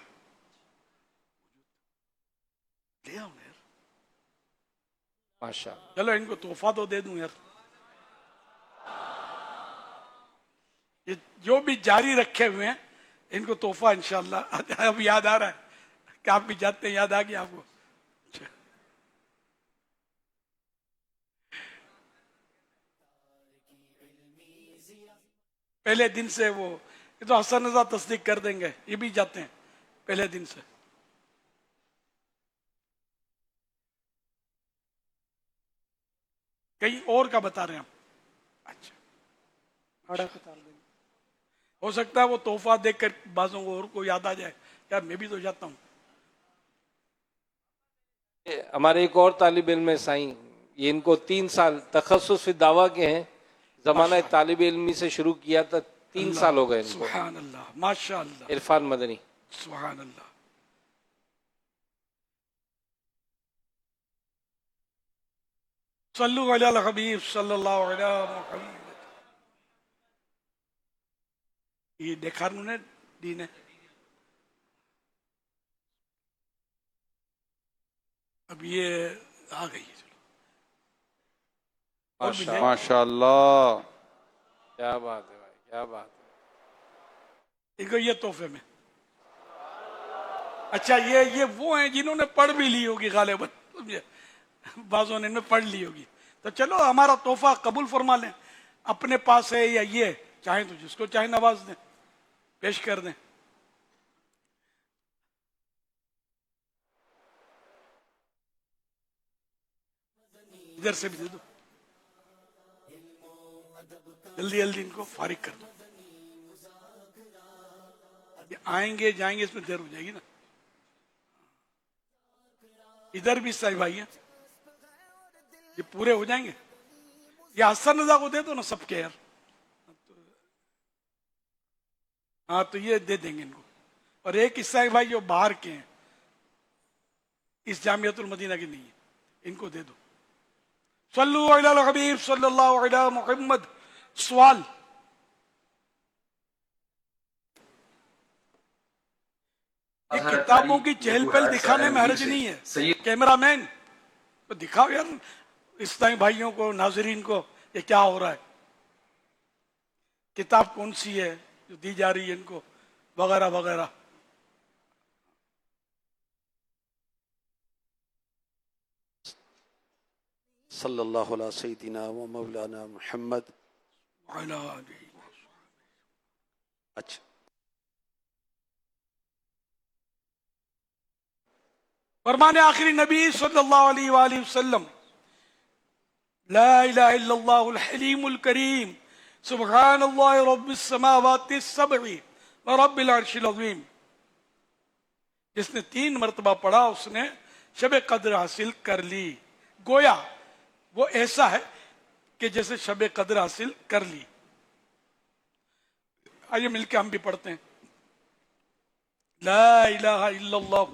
لے آؤ یار، ماشاء. چلو ان کو تحفہ تو دے دوں یار. یہ جو بھی جاری رکھے ہوئے ہیں ان کو تحفہ انشاءاللہ. اب یاد آ رہا ہے کہ آپ بھی جاتے ہیں، یاد آ گیا آپ کو. پہلے دن سے وہ یہ تو حسن رضا تصدیق کر دیں گے، یہ بھی جاتے ہیں پہلے دن سے. کہیں اور کا بتا رہے ہیں ہم. اچھا ہو سکتا ہے وہ تحفہ دیکھ کر بعضوں کو اور کو یاد آ جائے یار میں بھی تو جاتا ہوں. ہمارے ایک اور طالب علم ہے سائیں، یہ ان کو 3 سال تخصص فی دعویٰ کے ہیں. زمانہ طالب علمی سے شروع کیا تھا، 3 سال ہو گئے ان کو. سبحان اللہ، ماشاء اللہ. عرفان مدنی. سبحان اللہ. صلو علی الحبیب صلی اللہ علیہ محمد. یہ دیکھا انہوں نے دین ہے. اب یہ آ گئی ہے. چلو ماشاء اللہ، کیا بات ہے بھائی، کیا بات ہے. دیکھو یہ تحفے میں. اچھا یہ وہ ہیں جنہوں نے پڑھ بھی لی ہوگی غالباً، سمجھے، بعضوں نے پڑھ لی ہوگی. تو چلو ہمارا تحفہ قبول فرما لیں. اپنے پاس ہے یا یہ چاہیں تو جس کو چاہیں نواز دیں، پیش کر دیں. ادھر سے بھی دے دو، جلدی جلدی ان کو فارغ کر دو. یہ آئیں گے جائیں گے اس میں دیر ہو جائے گی نا. ادھر بھی صحیح بھائی ہیں، یہ پورے ہو جائیں گے. یہ حسن رضا کو دے دو نا سب کے یار. ہاں تو یہ دے دیں گے ان کو. اور ایک عیسائی بھائی جو باہر کے ہیں، اس جامعۃ المدینہ کے نہیں ہے، ان کو دے دو. صلو علی الحبیب صلی اللہ علیہ محمد. سوال کتابوں کی چہل پہل دکھانے میں حرج نہیں ہے. کیمرہ مین تو دکھاؤ یار اسلامی بھائیوں کو، ناظرین کو یہ کیا ہو رہا ہے، کتاب کون سی ہے جو دی جا رہی ہے ان کو، وغیرہ وغیرہ. صلی اللہ علیہ سیدنا و مولانا محمد. اچھا فرمان آخری نبی صلی اللہ علیہ وآلہ وسلم، لا الہ الا اللہ الحلیم الکریم سبحان اللہ رب السماوات السبع ورب العرش العظیم. جس نے 3 مرتبہ پڑھا اس نے شب قدر حاصل کر لی. گویا وہ ایسا ہے کہ جیسے شب قدر حاصل کر لی. آئیے مل کے ہم بھی پڑھتے ہیں. لا الہ الا اللہ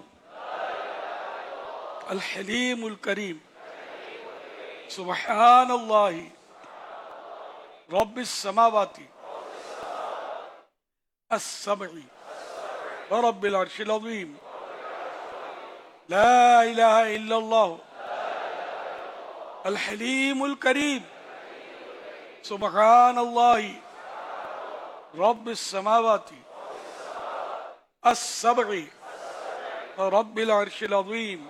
الحلیم الکریم سبحان اللہ رب السماوات السبع ورب العرش العظیم. لا الہ الا اللہ الحلیم الکریم سبحان اللہ رب السماوات السبع رب العرش العظيم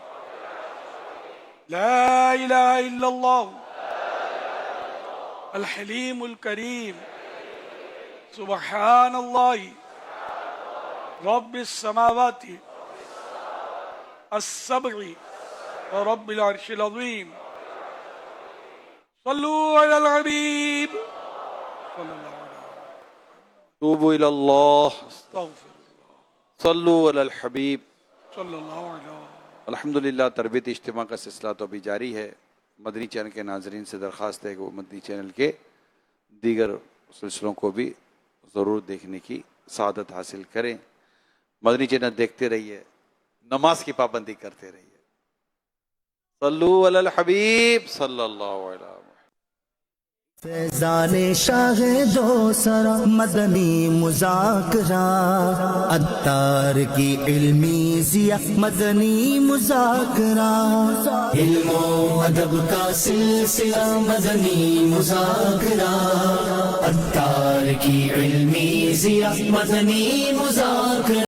لا إله إلا الله الحليم الكريم سبحان الله رب السماوات السبع ورب العرش العظيم صلوا على الحبيب صلى الله عليه توبوا الى اللہ استغفر صلوا علی الحبیب صلی اللہ علیہ الحمدللہ. تربیتی اجتماع کا سلسلہ تو ابھی جاری ہے. مدنی چینل کے ناظرین سے درخواست ہے کہ وہ مدنی چینل کے دیگر سلسلوں کو بھی ضرور دیکھنے کی سعادت حاصل کریں. مدنی چینل دیکھتے رہیے, نماز کی پابندی کرتے رہیے. صلو علی الحبیب صلی اللہ علیہ وسلم. فیضان شاہ دو سرا مدنی مذاکرہ عطار کی علمی ضیاء مدنی مذاکرہ علم و ادب کا سلسلہ مدنی مذاکرہ عطار کی علمی ضیاء مدنی مذاکرہ.